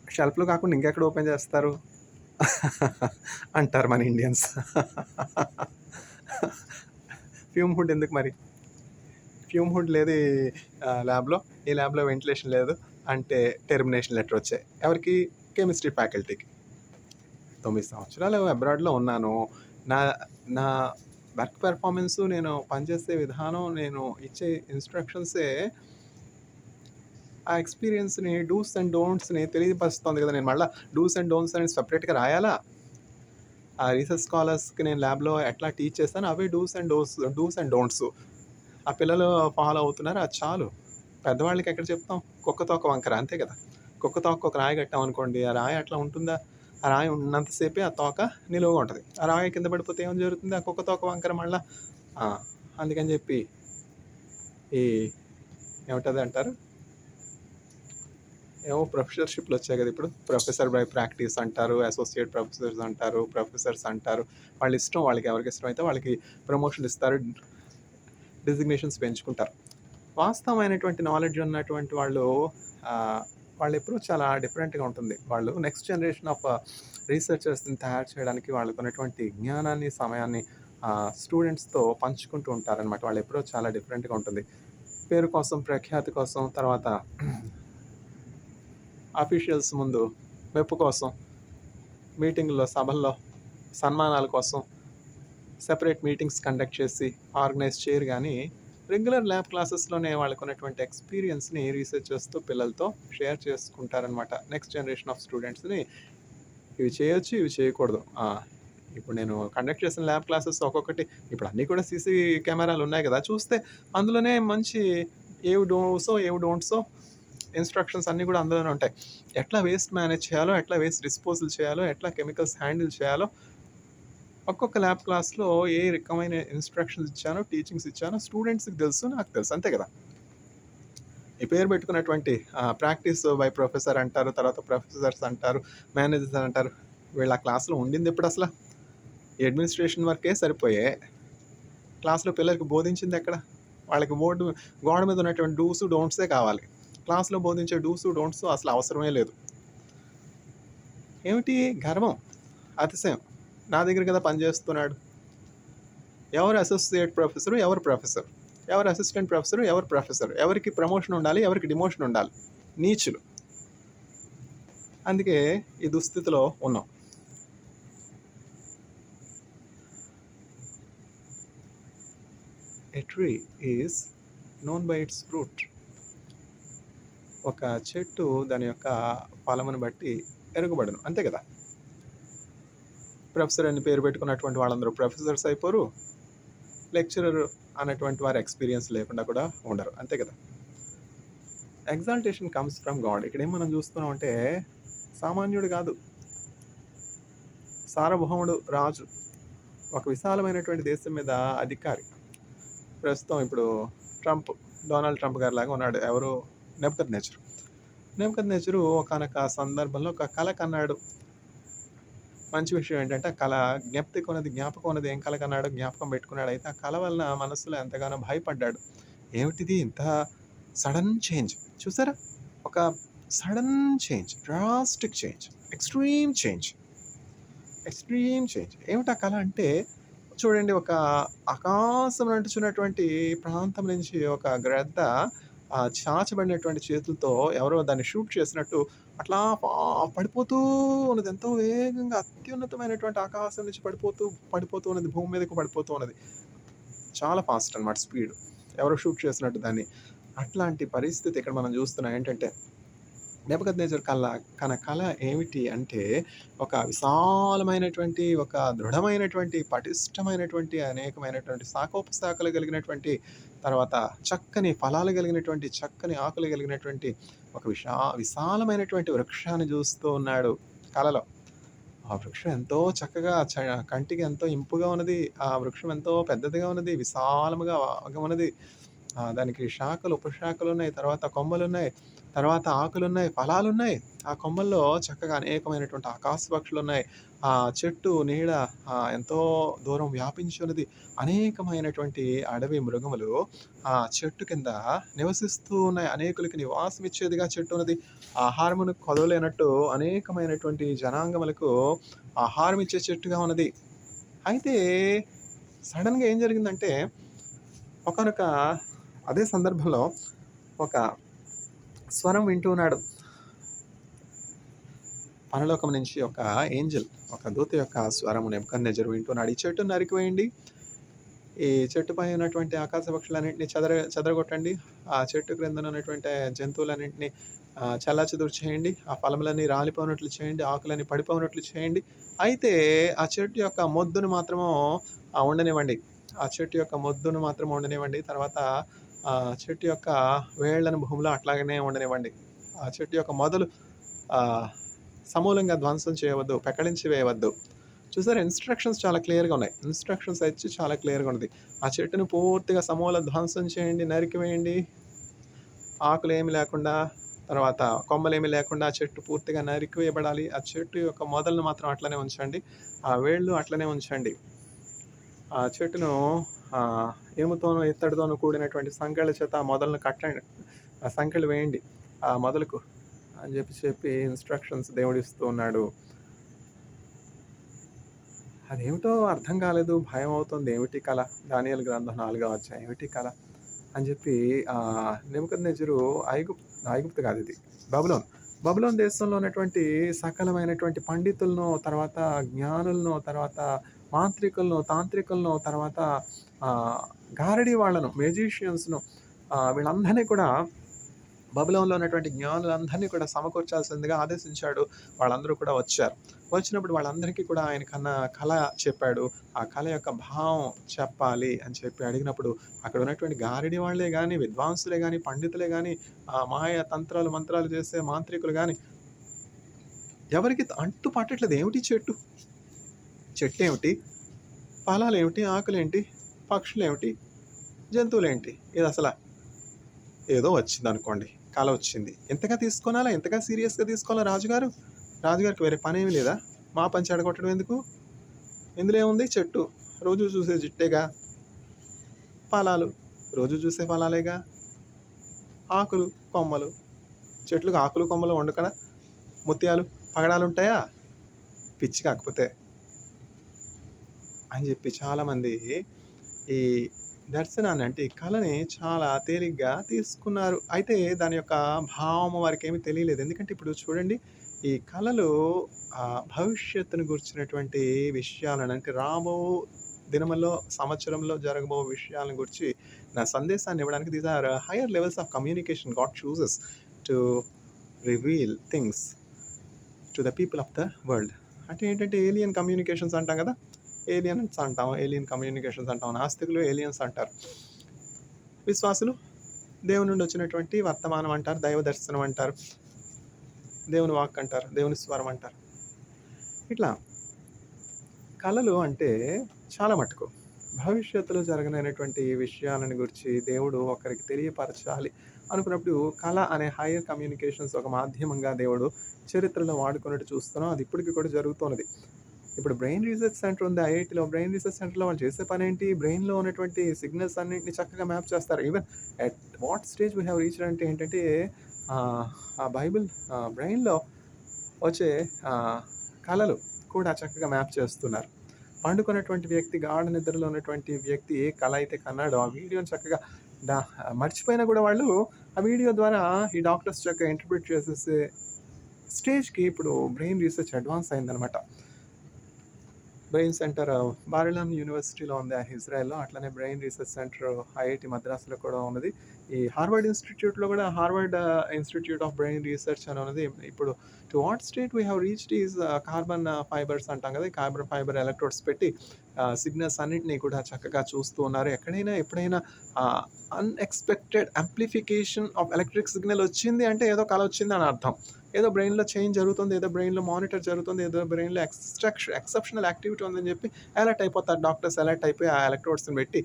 షెల్ఫ్‌లో కాకుండా ఇంకెక్కడ ఓపెన్ చేస్తారు? అంటారు మన ఇండియన్స్. ఫ్యూమ్ హుడ్ ఎందుకు మరి? ఫ్యూమ్ హుడ్ లేదు ల్యాబ్‌లో. ఈ ల్యాబ్‌లో వెంటిలేషన్ లేదు అంటే టెర్మినేషన్ లెటర్ వచ్చాయి. ఎవరికి? కెమిస్ట్రీ ఫ్యాకల్టీకి. 9 సంవత్సరాలు అబ్రాడ్‌లో ఉన్నాను. నా నా వర్క్ పెర్ఫార్మన్స్, నేను పనిచేసే విధానం, నేను ఇచ్చే ఇన్‌స్ట్రక్షన్సే ఆ ఎక్స్‌పీరియన్స్‌ని డూస్ అండ్ డోంట్స్‌ని తెలియపరుస్తోంది కదా! నేను మళ్ళా డూస్ అండ్ డోంట్స్ అని సెపరేట్‌గా రాయాలా? ఆ రీసెర్చ్ స్కాలర్స్‌కి నేను ల్యాబ్‌లో ఎట్లా టీచ్ చేస్తానో అవే డూస్ అండ్ డోంట్స్. ఆ పిల్లలు ఫాలో అవుతున్నారు. అది చాలు. పెద్దవాళ్ళకి ఎక్కడ చెప్తాం? కుక్క తోక వంకర అంతే కదా! కుక్క తోకకి ఒక రాయి కట్టామనుకోండి, ఆ రాయి అట్లా ఉంటుందా? ఆ రాయి ఉన్నంత సేపే ఆ తోక నిలువుగా ఉంటది. ఆ రాయి కింద పడిపోతే ఏం జరుగుతుంది? ఆ కుక్క తోక వంకర మళ్ళా ఆ! అందుకని చెప్పి ఈ ఏమిటది అంటారు? ఏవో ప్రొఫెసర్‌షిప్‌లు వచ్చాయి కదా! ఇప్పుడు. ప్రొఫెసర్ బై ప్రాక్టీస్ అంటారు. అసోసియేట్ ప్రొఫెసర్స్ అంటారు. ప్రొఫెసర్స్ అంటారు. వాళ్ళ ఇష్టం వాళ్ళకి ఎవరికి ఇష్టమైతే వాళ్ళకి ప్రమోషన్‌లు ఇస్తారు. డెసిగ్నేషన్స్ పెంచుకుంటారు. వాస్తవమైనటువంటి నాలెడ్జ్ ఉన్నటువంటి వాళ్ళు ఆహ్, వాళ్ళ అప్రోచ్ చాలా డిఫరెంట్‌గా ఉంటుంది. వాళ్ళు నెక్స్ట్ జనరేషన్ ఆఫ్ రీసెర్చర్స్‌ని తయారు చేయడానికి వాళ్ళకున్నటువంటి జ్ఞానాన్ని, సమయాన్ని స్టూడెంట్స్‌తో పంచుకుంటూ ఉంటారనమాట. వాళ్ళ అప్రోచ్ చాలా డిఫరెంట్‌గా ఉంటుంది. పేరు కోసం, ప్రఖ్యాతి కోసం, తర్వాత అఫీషియల్స్ ముందు మెప్పు కోసం, మీటింగుల్లో, సభల్లో సన్మానాల కోసం సెపరేట్ మీటింగ్స్ కండక్ట్ చేసి ఆర్గనైజ్ చేయరు గానీ, రెగ్యులర్ ల్యాబ్ క్లాసెస్‌లోనే వాళ్ళకున్నటువంటి ఎక్స్‌పీరియన్స్‌ని రీసెర్చ్ చేస్తూ పిల్లలతో షేర్ చేసుకుంటారనమాట. నెక్స్ట్ జనరేషన్ ఆఫ్ స్టూడెంట్స్‌ని ఇవి చేయొచ్చు, ఇవి చేయకూడదు. ఇప్పుడు నేను కండక్ట్ చేసిన ల్యాబ్ క్లాసెస్ ఒక్కొక్కటి ఇప్పుడు అన్నీ కూడా సీసీ కెమెరాలున్నాయి గదా! చూస్తే అందులోనే మంచి ఏవి డూసో, ఏవి డోంట్సో ఇన్‌స్ట్రక్షన్స్ అన్నీ గూడా అందులోనే ఉంటాయి. ఎట్లా వేస్ట్ మేనేజ్ చేయాలో, ఎట్లా వేస్ట్ డిస్పోజల్ చేయాలో, ఎట్లా కెమికల్స్ హ్యాండిల్ చేయాలో ఒక్కొక్క ల్యాబ్ క్లాస్‌లో ఏ రకమైన ఇన్‌స్ట్రక్షన్స్ ఇచ్చానో, టీచింగ్స్ ఇచ్చానో స్టూడెంట్స్‌కి తెలుసు, నాకు తెలుసు. అంతే గదా! ఈ పేరు పెట్టుకున్నటువంటి ప్రాక్టీస్ బై ప్రొఫెసర్ అంటారు. తర్వాత ప్రొఫెసర్స్ అంటారు. మేనేజర్స్ అంటారు. వీళ్ళు ఆ క్లాస్‌లో ఉండిందెప్పుడసల? ఈ అడ్మినిస్ట్రేషన్ వర్కే సరిపోయే. క్లాస్‌లో పిల్లలకి బోధించిందెక్కడ? వాళ్ళకి గోడ మీద ఉన్నటువంటి డూస్, డోంట్సే కావాలి. క్లాస్‌లో బోధించే డూసు, డోంట్స్ అసలు అవసరమే లేదు. ఏమిటి? గర్వం, అతిశయం. నా దగ్గర కదా పనిచేస్తున్నాడు. ఎవరు అసోసియేట్ ప్రొఫెసరు, ఎవరు ప్రొఫెసర్? ఎవరు అసిస్టెంట్ ప్రొఫెసరు, ఎవరు ప్రొఫెసర్? ఎవరికి ప్రమోషన్ ఉండాలి, ఎవరికి డిమోషన్ ఉండాలి? నీచులు. అందుకే ఈ దుస్థితిలో ఉన్నాం. A tree is known by its fruit. ఒక చెట్టు దాని యొక్క ఫలమును బట్టి ఎరుగుబడును. అంతే కదా! ప్రొఫెసర్ అని పేరు పెట్టుకున్నటువంటి వాళ్ళందరూ ప్రొఫెసర్స్ అయిపోరు. లెక్చరర్ అన్నటువంటి వారి ఎక్స్‌పీరియన్స్ లేకుండా కూడా ఉండరు. అంతే కదా! Exaltation comes from God. ఇక్కడేం మనం చూస్తున్నామంటే సామాన్యుడు కాదు. సార్వభౌముడు, రాజు. ఒక విశాలమైనటువంటి దేశం మీద అధికారి. ప్రస్తుతం ఇప్పుడు డొనాల్డ్ ట్రంప్ గారిలాగా ఉన్నాడు. ఎవరు? నెబుకద్నెజర్. నెబుకద్నెజరు ఒకానొక సందర్భంలో ఒక కల కన్నాడు. మంచి విషయం ఏంటంటే, ఆ కల జ్ఞాపకం ఉన్నది. ఏం కల కన్నాడో జ్ఞాపకం పెట్టుకున్నాడు. అయితే ఆ కల వలన మనస్సులో ఎంతగానో భయపడ్డాడు. ఏమిటిది ఇంత సడన్ చేంజ్ చూసారా? ఒక sudden change, drastic change, extreme change. ఏమిటా కల అంటే చూడండి, ఒక ఆకాశం అంటుచున్నటువంటి ప్రాంతం నుంచి ఒక గ్రద్ద చాచబడినటువంటి చేతులతో ఎవరో దాన్ని షూట్ చేసినట్టు అట్లా పడిపోతూ ఉన్నది. ఎంతో వేగంగా అత్యున్నతమైనటువంటి ఆకాశం నుంచి పడిపోతూ ఉన్నది. భూమి మీదకి పడిపోతూ ఉన్నది. చాలా ఫాస్ట్ అనమాట స్పీడ్. ఎవరో షూట్ చేసినట్టు దాన్ని. అట్లాంటి పరిస్థితి ఇక్కడ మనం చూస్తున్నాం. ఏంటంటే నెబుకద్నెజర్ కల ఏమిటి అంటే, ఒక విశాలమైనటువంటి, ఒక దృఢమైనటువంటి, పటిష్టమైనటువంటి, అనేకమైనటువంటి శాఖోపశాఖలు కలిగినటువంటి, తర్వాత చక్కని ఫలాలు కలిగినటువంటి, చక్కని ఆకులు కలిగినటువంటి ఒక విశాలమైనటువంటి వృక్షాన్ని చూస్తూ ఉన్నాడు కలలో. ఆ వృక్షం ఎంతో చక్కగా కంటికి ఎంతో ఇంపుగా ఉన్నది. ఆ వృక్షం ఎంతో పెద్దదిగా ఉన్నది. విశాలముగా ఉన్నది. దానికి శాఖలు, ఉపశాఖలున్నాయి. తర్వాత కొమ్మలున్నాయి. తర్వాత ఆకులున్నాయి, ఫలాలున్నాయి. ఆ కొమ్మల్లో చక్కగా అనేకమైనటువంటి ఆకాశ పక్షులున్నాయి. ఆ చెట్టు నీడ ఎంతో దూరం వ్యాపించి ఉన్నది. అనేకమైనటువంటి అడవి మృగములు ఆ చెట్టు కింద నివసిస్తూ ఉన్నాయి. అనేకులకి నివాసం ఇచ్చేదిగా చెట్టు ఉన్నది. ఆహారమును కొదవలేనట్టు అనేకమైనటువంటి జనాంగములకు ఆహారం ఇచ్చే చెట్టుగా ఉన్నది. అయితే సడెన్‌గా ఏం జరిగిందంటే, ఒకానొక అదే సందర్భంలో ఒక స్వరం వింటూ ఉన్నాడు. పరలోకం నుంచి ఒక ఏంజెల్, ఒక దూత యొక్క స్వరము నెబుకద్నెజర్ వింటున్నాడు. ఈ చెట్టును నరికివేయండి. ఈ చెట్టుపై ఉన్నటువంటి ఆకాశ పక్షులన్నింటినీ చెదరగొట్టండి. ఆ చెట్టు క్రిందన ఉన్నటువంటి జంతువులన్నింటినీ చెల్లాచెదురు చేయండి. ఆ ఫలములన్నీ రాలిపోయినట్లు చేయండి. ఆకులన్నీ పడిపోయినట్లు చేయండి. అయితే ఆ చెట్టు యొక్క మొద్దును మాత్రము ఉండనివ్వండి. ఆ చెట్టు యొక్క మొద్దును మాత్రం ఉండనివ్వండి. తర్వాత ఆ చెట్టు యొక్క వేళ్ళను భూమిలో అట్లాగనే ఉండనివ్వండి. ఆ చెట్టు యొక్క మొదలు సమూలంగా ధ్వంసం చేయవద్దు, పెకలించి వేయవద్దు. చూసారా, ఇన్‌స్ట్రక్షన్స్ చాలా క్లియర్‌గా ఉన్నాయి. ఇన్‌స్ట్రక్షన్స్ అయితే చాలా క్లియర్‌గా ఉన్నది. ఆ చెట్టును పూర్తిగా సమూల ధ్వంసం చేయండి, నరికివేయండి. ఆకులేమి లేకుండా, తర్వాత కొమ్మలేమి లేకుండా ఆ చెట్టు పూర్తిగా నరికివేయబడాలి. ఆ చెట్టు యొక్క మొదలను మాత్రం అట్లనే ఉంచండి. ఆ వేళ్ళు అట్లనే ఉంచండి. ఆ చెట్టును ఇనుముతోనూ, ఇత్తడితోనూ కూడినటువంటి సంకెళ్ళ చేత ఆ మొదలను కట్టండి. ఆ సంకెళ్ళు వేయండి ఆ మొదలుకు అని చెప్పి ఇన్‌స్ట్రక్షన్స్ దేవుడిస్తూ ఉన్నాడు. అదేమిటో అర్థం కాలేదు. భయమవుతుంది. ఏమిటి కల? దానియేలు గ్రంథం 4వ అధ్యాయం. ఏమిటి కల? అని చెప్పి నెబుకద్నెజరు ఐగుప్తు కాదిది. బబులోను. బబులోను దేశంలో ఉన్నటువంటి సకలమైనటువంటి పండితులను, తర్వాత జ్ఞానులను, తర్వాత మాంత్రికులను, తాంత్రికులను, తర్వాత గారడీ వాళ్ళను, మ్యూజిషియన్స్‌ను వీళ్ళందరినీ కూడా బబులోనులో ఉన్నటువంటి జ్ఞానులందరినీ కూడా సమకూర్చాల్సిందిగా ఆదేశించాడు. వాళ్ళందరూ కూడా వచ్చారు. వచ్చినప్పుడు వాళ్ళందరికీ కూడా ఆయన కల చెప్పాడు. ఆ కల యొక్క భావం చెప్పాలి అని చెప్పి అడిగినప్పుడు అక్కడ ఉన్నటువంటి గారడీ వాళ్ళే గాని, విద్వాంసులే గాని, పండితులే గాని, మాయ తంత్రాలు, మంత్రాలు చేసే మాంత్రికులు గాని ఎవరికీ అంతు పట్టట్లేదు. ఏమిటి చెట్టు? చెట్టేమిటి? ఫలాలేమిటి? ఆకులేంటి? పక్షులేమిటి? జంతువులేంటి? ఇదసల ఏదో వచ్చిందనుకోండి. కల వచ్చింది. ఎంతగా తీసుకోనాలా? ఎంతగా సీరియస్‌గా తీసుకోవాలా రాజుగారు? రాజుగారికి వేరే పనేమి లేదా? మా పని చెడగొట్టడం ఎందుకు? ఇందులో ఏముంది? చెట్టు. రోజు చూసే చెట్టేగా. ఫలాలు. రోజు చూసే ఫలాలేగా. ఆకులు, కొమ్మలు. చెట్లుకి ఆకులు, కొమ్మలు ఉండకడా? ముత్యాలు, పగడాలుంటాయా? పిచ్చి కాకపోతే. అని చెప్పి చాలామంది ఈ దర్శనాన్ని అంటే ఈ కళని చాలా తేలిగ్గా తీసుకున్నారు. అయితే దాని యొక్క భావము వారికేమి తెలియలేదు. ఎందుకంటే ఇప్పుడు చూడండి ఈ కళలు భవిష్యత్తును గురించినటువంటి విషయాలను అంటే రాబో దినముల్లో, సంవత్సరంలో జరగబో విషయాలను గురించి నా సందేశాన్ని ఇవ్వడానికి these are higher levels of communication God chooses to reveal things to the people of the world. అంటే ఏంటంటే ఏలియన్ కమ్యూనికేషన్స్ అంటాం కదా! ఏలియన్స్ అంటాం, ఏలియన్ కమ్యూనికేషన్స్ అంటాం. నాస్తికులు ఏలియన్స్ అంటారు. విశ్వాసులు దేవుని నుండి వచ్చినటువంటి వర్తమానం అంటారు, దైవ దర్శనం అంటారు, దేవుని వాక్ అంటారు, దేవుని స్వరం అంటారు. ఇట్లా కళలు అంటే చాలా మటుకు భవిష్యత్తులో జరగనైనటువంటి విషయాలను గురించి దేవుడు ఒకరికి తెలియపరచాలి అనుకున్నప్పుడు కళ అనే హైయర్ కమ్యూనికేషన్స్ ఒక మాధ్యమంగా దేవుడు చరిత్రలో వాడుకున్నట్టు చూస్తున్నాం. అది ఇప్పటికీ కూడా జరుగుతున్నది. ఇప్పుడు బ్రెయిన్ రీసెర్చ్ సెంటర్ ఉంది ఐఐటీలో. బ్రెయిన్ రీసెర్చ్ సెంటర్లో వాళ్ళు చేసే పని ఏంటి? బ్రెయిన్లో ఉన్నటువంటి సిగ్నల్స్ అన్నింటినీ చక్కగా మ్యాప్ చేస్తారు. Even at what stage we have reached అంటే ఏంటంటే ఆ బైబిల్ బ్రెయిన్లో వచ్చే కళలు కూడా చక్కగా మ్యాప్ చేస్తున్నారు. పండుకున్నటువంటి వ్యక్తి, గాఢ నిద్రలో ఉన్నటువంటి వ్యక్తి ఏ కళ అయితే కన్నాడో ఆ వీడియోని చక్కగా మర్చిపోయినా కూడా వాళ్ళు ఆ వీడియో ద్వారా ఈ డాక్టర్స్ చక్కగా ఇంటర్ప్రిట్ చేసేసే స్టేజ్కి ఇప్పుడు బ్రెయిన్ రీసెర్చ్ అడ్వాన్స్ అయిందనమాట. బ్రెయిన్ సెంటర్ బారెలాన్ యూనివర్సిటీలో ఉంది ఇజ్రాయెల్‌లో. అట్లనే బ్రెయిన్ రీసెర్చ్ సెంటర్ ఐఐటీ మద్రాస్‌లో కూడా ఉన్నది. ఈ హార్వర్డ్ ఇన్స్టిట్యూట్‌లో కూడా Harvard institute of brain research అని ఉన్నది. ఇప్పుడు to what state we have reached is carbon fibres అంటాం కదా! ఈ కార్బన్ ఫైబర్ ఎలక్ట్రోడ్స్ పెట్టి సిగ్నల్స్ అన్నిటిని కూడా చక్కగా చూస్తూ ఉన్నారు. ఎక్కడైనా ఎప్పుడైనా unexpected amplification of electric signal వచ్చింది అంటే ఏదో కల వచ్చిందని అర్థం. ఏదో బ్రెయిన్‌లో చేంజ్ జరుగుతుంది, ఏదో బ్రెయిన్‌లో మానిటర్ జరుగుతుంది, ఏదో బ్రెయిన్‌లో ఎక్సెప్షనల్ యాక్టివిటీ ఉందని చెప్పి అలర్ట్ అయిపోతారు డాక్టర్స్. అలర్ట్ అయిపోయి ఆ ఎలక్ట్రోడ్స్‌ని పెట్టి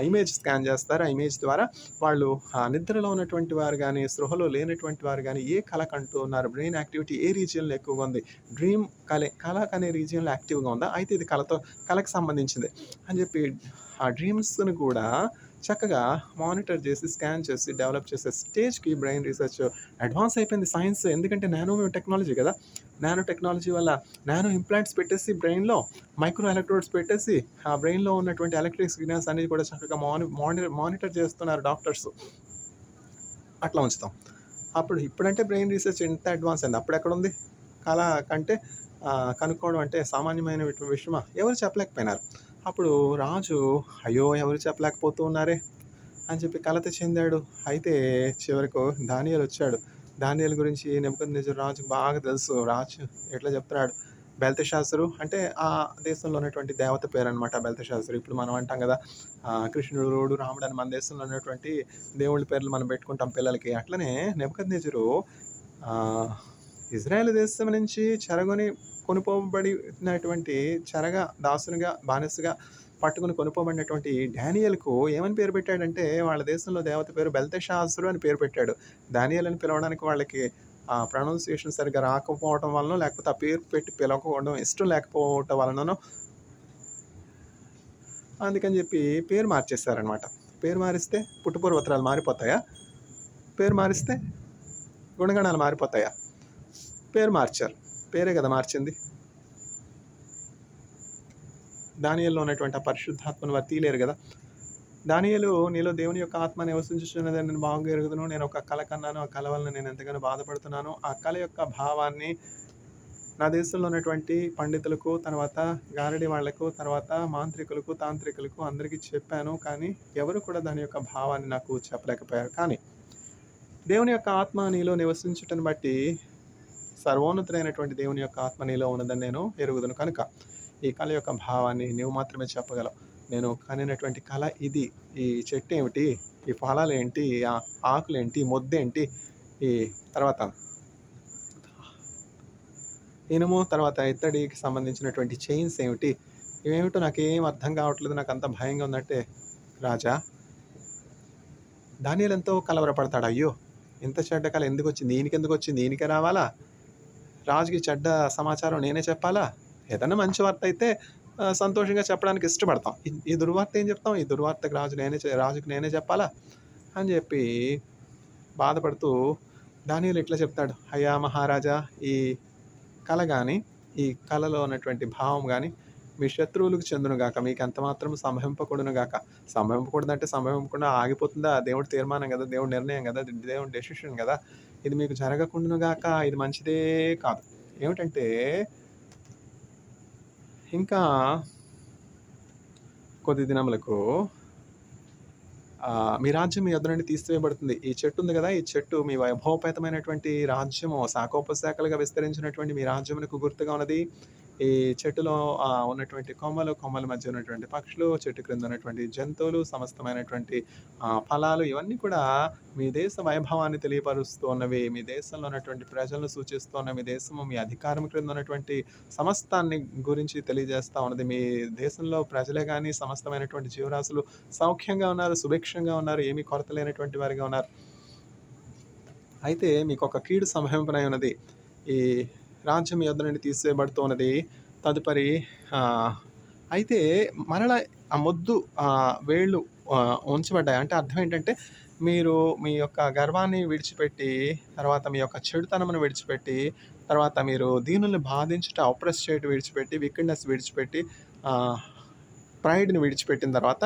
ఇమేజ్ స్కాన్ చేస్తారు. ఆ ఇమేజ్ ద్వారా వాళ్ళు నిద్రలో ఉన్నటువంటి వారు గానీ, స్పృహలో లేనటువంటి వారు గానీ ఏ కల కంటూ ఉన్నారు, బ్రెయిన్ యాక్టివిటీ ఏ రీజియన్‌లో ఎక్కువగా ఉంది, డ్రీమ్ కల అనే రీజియన్‌లో యాక్టివ్‌గా ఉందా, అయితే ఇది కళకి సంబంధించింది అని చెప్పి ఆ డ్రీమ్స్‌ని కూడా చక్కగా మానిటర్ చేసి, స్కాన్ చేసి, డెవలప్ చేసే స్టేజ్‌కి బ్రెయిన్ రీసెర్చ్ అడ్వాన్స్ అయిపోయింది సైన్స్. ఎందుకంటే నానో టెక్నాలజీ కదా! నానో టెక్నాలజీ వల్ల నానో ఇంప్లాంట్స్ పెట్టేసి బ్రెయిన్‌లో మైక్రో ఎలక్ట్రోడ్స్ పెట్టేసి ఆ బ్రెయిన్‌లో ఉన్నటువంటి ఎలక్ట్రిక్ సిగ్నల్స్ అన్నీ కూడా చక్కగా మానిటర్ చేస్తున్నారు డాక్టర్స్. అట్లా ఉంచుతాం. ఇప్పుడంటే బ్రెయిన్ రీసెర్చ్ ఎంత అడ్వాన్స్ అయింది. అప్పుడెక్కడుంది? కళ కంటే కనుక్కోవడం అంటే సామాన్యమైన విషయమా? ఎవరు చెప్పలేకపోయినారు. అప్పుడు రాజు అయ్యో! ఎవరు చెప్పలేకపోతూ ఉన్నారే అని చెప్పి కలత చెందాడు. అయితే చివరకు దానియేలు వచ్చాడు. దానియేలు గురించి నెబుకద్నెజరు రాజుకు బాగా తెలుసు. రాజు ఎట్లా చెప్తున్నాడు, బెల్తెషాజరు అంటే ఆ దేశంలో ఉన్నటువంటి దేవత పేరనమాట బెల్తెషాజరు. ఇప్పుడు మనం అంటాం కదా కృష్ణుడు, రాముడు అని మన దేశంలో ఉన్నటువంటి దేవుళ్ళ పేర్లు మనం పెట్టుకుంటాం పిల్లలకి. అట్లనే నెబుకద్నెజరు ఇజ్రాయేల్ దేశం నుంచి కొనుపోబడినటువంటి దాసునిగా, బానిసగా పట్టుకుని కొనుక్కోబడినటువంటి డానియేలుకు ఏమని పేరు పెట్టాడంటే వాళ్ళ దేశంలో దేవత పేరు బెల్తెషాజరు అని పేరు పెట్టాడు. దానియేలు అని పిలవడానికి వాళ్ళకి ప్రొనౌన్సియేషన్ సరిగ్గా రాకపోవటం వలనో, లేకపోతే ఆ పేరు పెట్టి పిలవకపోవడం ఇష్టం లేకపోవటం వలననో అందుకని చెప్పి పేరు మార్చేశారనమాట. పేరు మారిస్తే పుట్టుపూర్వోత్తరాలు మారిపోతాయా? పేరు మారిస్తే గుణగణాలు మారిపోతాయా? పేరు మార్చారు. పేరే కదా మార్చింది. దానియేలులో ఉన్నటువంటి ఆ పరిశుద్ధాత్మను వారు తీయలేరు గదా! దానియేలు నీలో దేవుని యొక్క ఆత్మ నివసించుచున్నదని నేను బాగా ఎరుగుదును. నేను ఒక కల కన్నాను. ఆ కల వలన నేను ఎంతగానో బాధపడుతున్నాను. ఆ కల యొక్క భావాన్ని నా దేశంలో ఉన్నటువంటి పండితులకు, తర్వాత గారడీ వాళ్ళకు, తర్వాత మాంత్రికులకు, తాంత్రికులకు అందరికీ చెప్పాను. కానీ ఎవరు కూడా దాని యొక్క భావాన్ని నాకు చెప్పలేకపోయారు. కానీ దేవుని యొక్క ఆత్మ నీలో నివసించుటను బట్టి సర్వోన్నతుడైనటువంటి దేవుని యొక్క ఆత్మ నీలో ఉన్నదని నేను ఎరుగుదును కనుక ఈ కళ యొక్క భావాన్ని నీవు మాత్రమే చెప్పగలవు. నేను కనినటువంటి కళ ఇది. ఈ చెట్టు ఏమిటి? ఈ ఫలాలేంటి? ఈ ఆకులేంటి? మొద్దేంటి? ఈ తర్వాత ఇనుము, తర్వాత ఇత్తడికి సంబంధించినటువంటి చైన్స్ ఏమిటి? ఇవేమిటో నాకేం అర్థం కావట్లేదు. నాకంత భయంగా ఉందంటే, రాజా దానియేలు ఎంతో కలవరపడతాడు. అయ్యో! ఇంత చెడ్డ కల ఎందుకొచ్చింది? ఈయనకెందుకొచ్చింది? ఈయనకే రావాలా? రాజుకి చెడ్డ సమాచారం నేనే చెప్పాలా? ఏదన్నా మంచి వార్త అయితే సంతోషంగా చెప్పడానికి ఇష్టపడతాం. ఈ దుర్వార్త ఏం చెప్తాం? ఈ దుర్వార్తకు రాజుకి నేనే చెప్పాలా? అని చెప్పి బాధపడుతూ దానియేలు ఇట్లా చెప్తాడు. అయ్యా మహారాజా, ఈ కల గాని, ఈ కలలో ఉన్నటువంటి భావం గాని మీ శత్రువులకు చెందునుగాక. మీకు ఎంత మాత్రం సంభవింపకూడునుగాక. సంభవింపకూడదంటే సంభవింపకుండా ఆగిపోతుందా? దేవుడి తీర్మానం గదా! దేవుడి నిర్ణయం గదా! దేవుడి డెసిషన్ గదా! ఇది మీకు జరగకుండునుగాక. ఇది మంచిదే కాదు. ఏమిటంటే ఇంకా కొద్ది దినములకు మీ రాజ్యం మీ యొద్ద నుండి తీసివేయబడుతుంది. ఈ చెట్టు ఉంది గదా! ఈ చెట్టు మీ వైభవోపేతమైనటువంటి రాజ్యము శాఖోపశాఖలుగా విస్తరించినటువంటి మీ రాజ్యమునకు గుర్తుగా ఉన్నది. ఈ చెట్టులో ఉన్నటువంటి కొమ్మల మధ్య ఉన్నటువంటి పక్షులు, చెట్టు క్రింద ఉన్నటువంటి జంతువులు, సమస్తమైనటువంటి ఫలాలు ఇవన్నీ కూడా మీ దేశ వైభవాన్ని తెలియపరుస్తూ ఉన్నవి. మీ దేశంలో ఉన్నటువంటి ప్రజలను సూచిస్తూ ఉన్నవి. మీ దేశము మీ అధికారం క్రింద ఉన్నటువంటి సమస్తాన్ని గురించి తెలియజేస్తా ఉన్నది. మీ దేశంలో ప్రజలే గాని సమస్తమైనటువంటి జీవరాశులు సౌఖ్యంగా ఉన్నారు, సుభిక్షంగా ఉన్నారు, ఏమీ కొరత లేనటువంటి వారిగా ఉన్నారు. అయితే మీకొక కీడు సంభవింపనై ఉన్నది. ఈ రాజ్యం మీ యొద్ద నుండి తీసివేయబడుతూ ఉన్నది. తదుపరి అయితే మరలా ఆ మొద్దు వేళ్ళు ఉంచబడ్డాయి. అంటే అర్థం ఏంటంటే, మీరు మీ యొక్క గర్వాన్ని విడిచిపెట్టి, తర్వాత మీ యొక్క చెడుతనమును విడిచిపెట్టి, తర్వాత మీరు దీనుల్ని బాధించుట, అప్రెస్ చేయటం విడిచిపెట్టి, విక్కిడ్‌నెస్ విడిచిపెట్టి, ప్రైడ్‌ని విడిచిపెట్టిన తర్వాత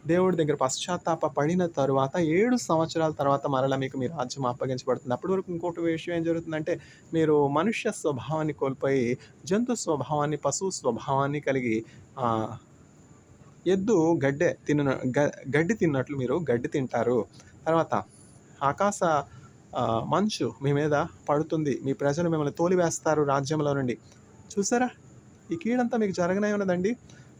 దేవుడి దగ్గర పశ్చాత్తాప పడిన తరువాత 7 సంవత్సరాల తర్వాత మరలా మీకు మీ రాజ్యం అప్పగించబడుతుంది. అప్పటి వరకు ఇంకోటి విషయం ఏం జరుగుతుందంటే, మీరు మనుష్య స్వభావాన్ని కోల్పోయి జంతు స్వభావాన్ని, పశువు స్వభావాన్ని కలిగి ఎద్దు గడ్డి తిన్నట్లు మీరు గడ్డి తింటారు. తర్వాత ఆకాశ మంచు మీ మీద పడుతుంది. మీ ప్రజలు మిమ్మల్ని తోలివేస్తారు రాజ్యంలో నుండి. చూసారా? ఈ కీడంతా మీకు జరగనే ఉన్నదండి.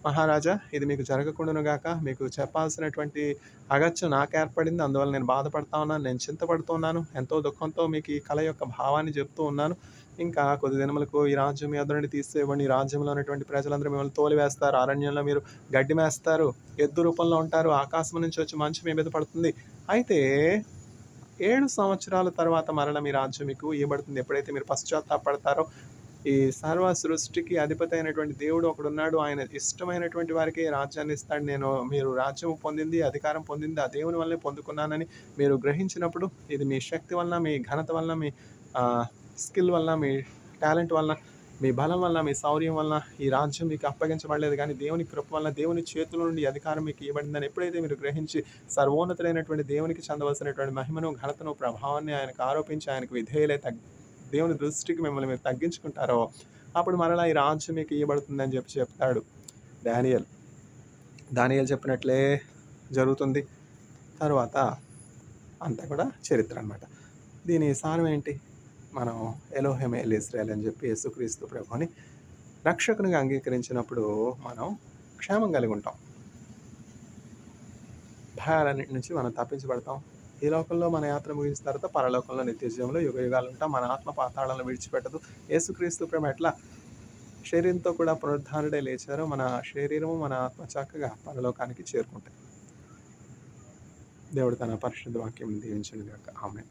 మహారాజా, ఇది మీకు జరగకుండునుగాక. మీకు చెప్పాల్సినటువంటి అగత్యం నాకు ఏర్పడింది. అందువల్ల నేను బాధపడతా ఉన్నాను. నేను చింతపడుతూ ఉన్నాను. ఎంతో దుఃఖంతో మీకు ఈ కల యొక్క భావాన్ని చెప్తూ ఉన్నాను. ఇంకా కొద్ది దినములకు ఈ రాజ్యం మీ యొద్ద నుండి తీసివేయబడి, ఈ రాజ్యంలో ఉన్నటువంటి ప్రజలందరూ మిమ్మల్ని తోలివేస్తారు. అరణ్యంలో మీరు గడ్డి మేస్తారు. ఎద్దు రూపంలో ఉంటారు. ఆకాశం నుంచి వచ్చి మంచు మీ మీద పడుతుంది. అయితే 7 సంవత్సరాల తర్వాత మరల మీ రాజ్యం మీకు ఇవ్వబడుతుంది. ఎప్పుడైతే మీరు పశ్చాత్తాపడతారో, ఈ సర్వ సృష్టికి అధిపతి అయినటువంటి దేవుడు ఒకడున్నాడు. ఆయన ఇష్టమైనటువంటి వారికి రాజ్యాన్ని ఇస్తాడు. మీరు రాజ్యం పొందింది, అధికారం పొందింది ఆ దేవుని వల్లే పొందుకున్నానని మీరు గ్రహించినప్పుడు, ఇది మీ శక్తి వలన, మీ ఘనత వలన, మీ స్కిల్ వలన, మీ టాలెంట్ వలన, మీ బలం వలన, మీ శౌర్యం వలన ఈ రాజ్యం మీకు అప్పగించబడలేదు. కానీ దేవుని కృప వలన, దేవుని చేతుల నుండి అధికారం మీకు ఇవ్వబడిందని ఎప్పుడైతే మీరు గ్రహించి సర్వోన్నతుడైనటువంటి దేవునికి చెందవలసినటువంటి మహిమను, ఘనతను, ప్రభావాన్ని ఆయనకు ఆరోపించి ఆయనకు విధేయులై దేవుని దృష్టికి మిమ్మల్ని మీరు తగ్గించుకుంటారో, అప్పుడు మరలా ఈ రాజ్యం మీకు ఇవ్వబడుతుందని చెప్తాడు దానియేలు చెప్పినట్లే జరుగుతుంది. తరువాత అంతా కూడా చరిత్ర అనమాట. దీని సారం ఏంటి? మనం ఎలోహెమ్ ఎల్ ఇజ్రాయెల్ అని చెప్పి యేసుక్రీస్తు ప్రభువుని రక్షకునిగా అంగీకరించినప్పుడు మనం క్షేమం కలిగి ఉంటాం. భయాలన్నిటి నుంచి మనం తప్పించబడతాం. ఈ లోకంలో మన యాత్ర ముగిసిన తర్వాత పరలోకంలో నిత్యజీవంలో యుగయుగాలు ఉంటాం. మన ఆత్మ పాతాళాలను విడిచిపెట్టదు. యేసుక్రీస్తు ప్రేమ ఎట్లా శరీరంతో కూడా పునరుద్ధానుడే లేచారో, మన శరీరము, మన ఆత్మ చక్కగా పరలోకానికి చేరుకుంటాయి. దేవుడు తన పరిశుద్ధ వాక్యం దీవించును గాక. ఆమేన్.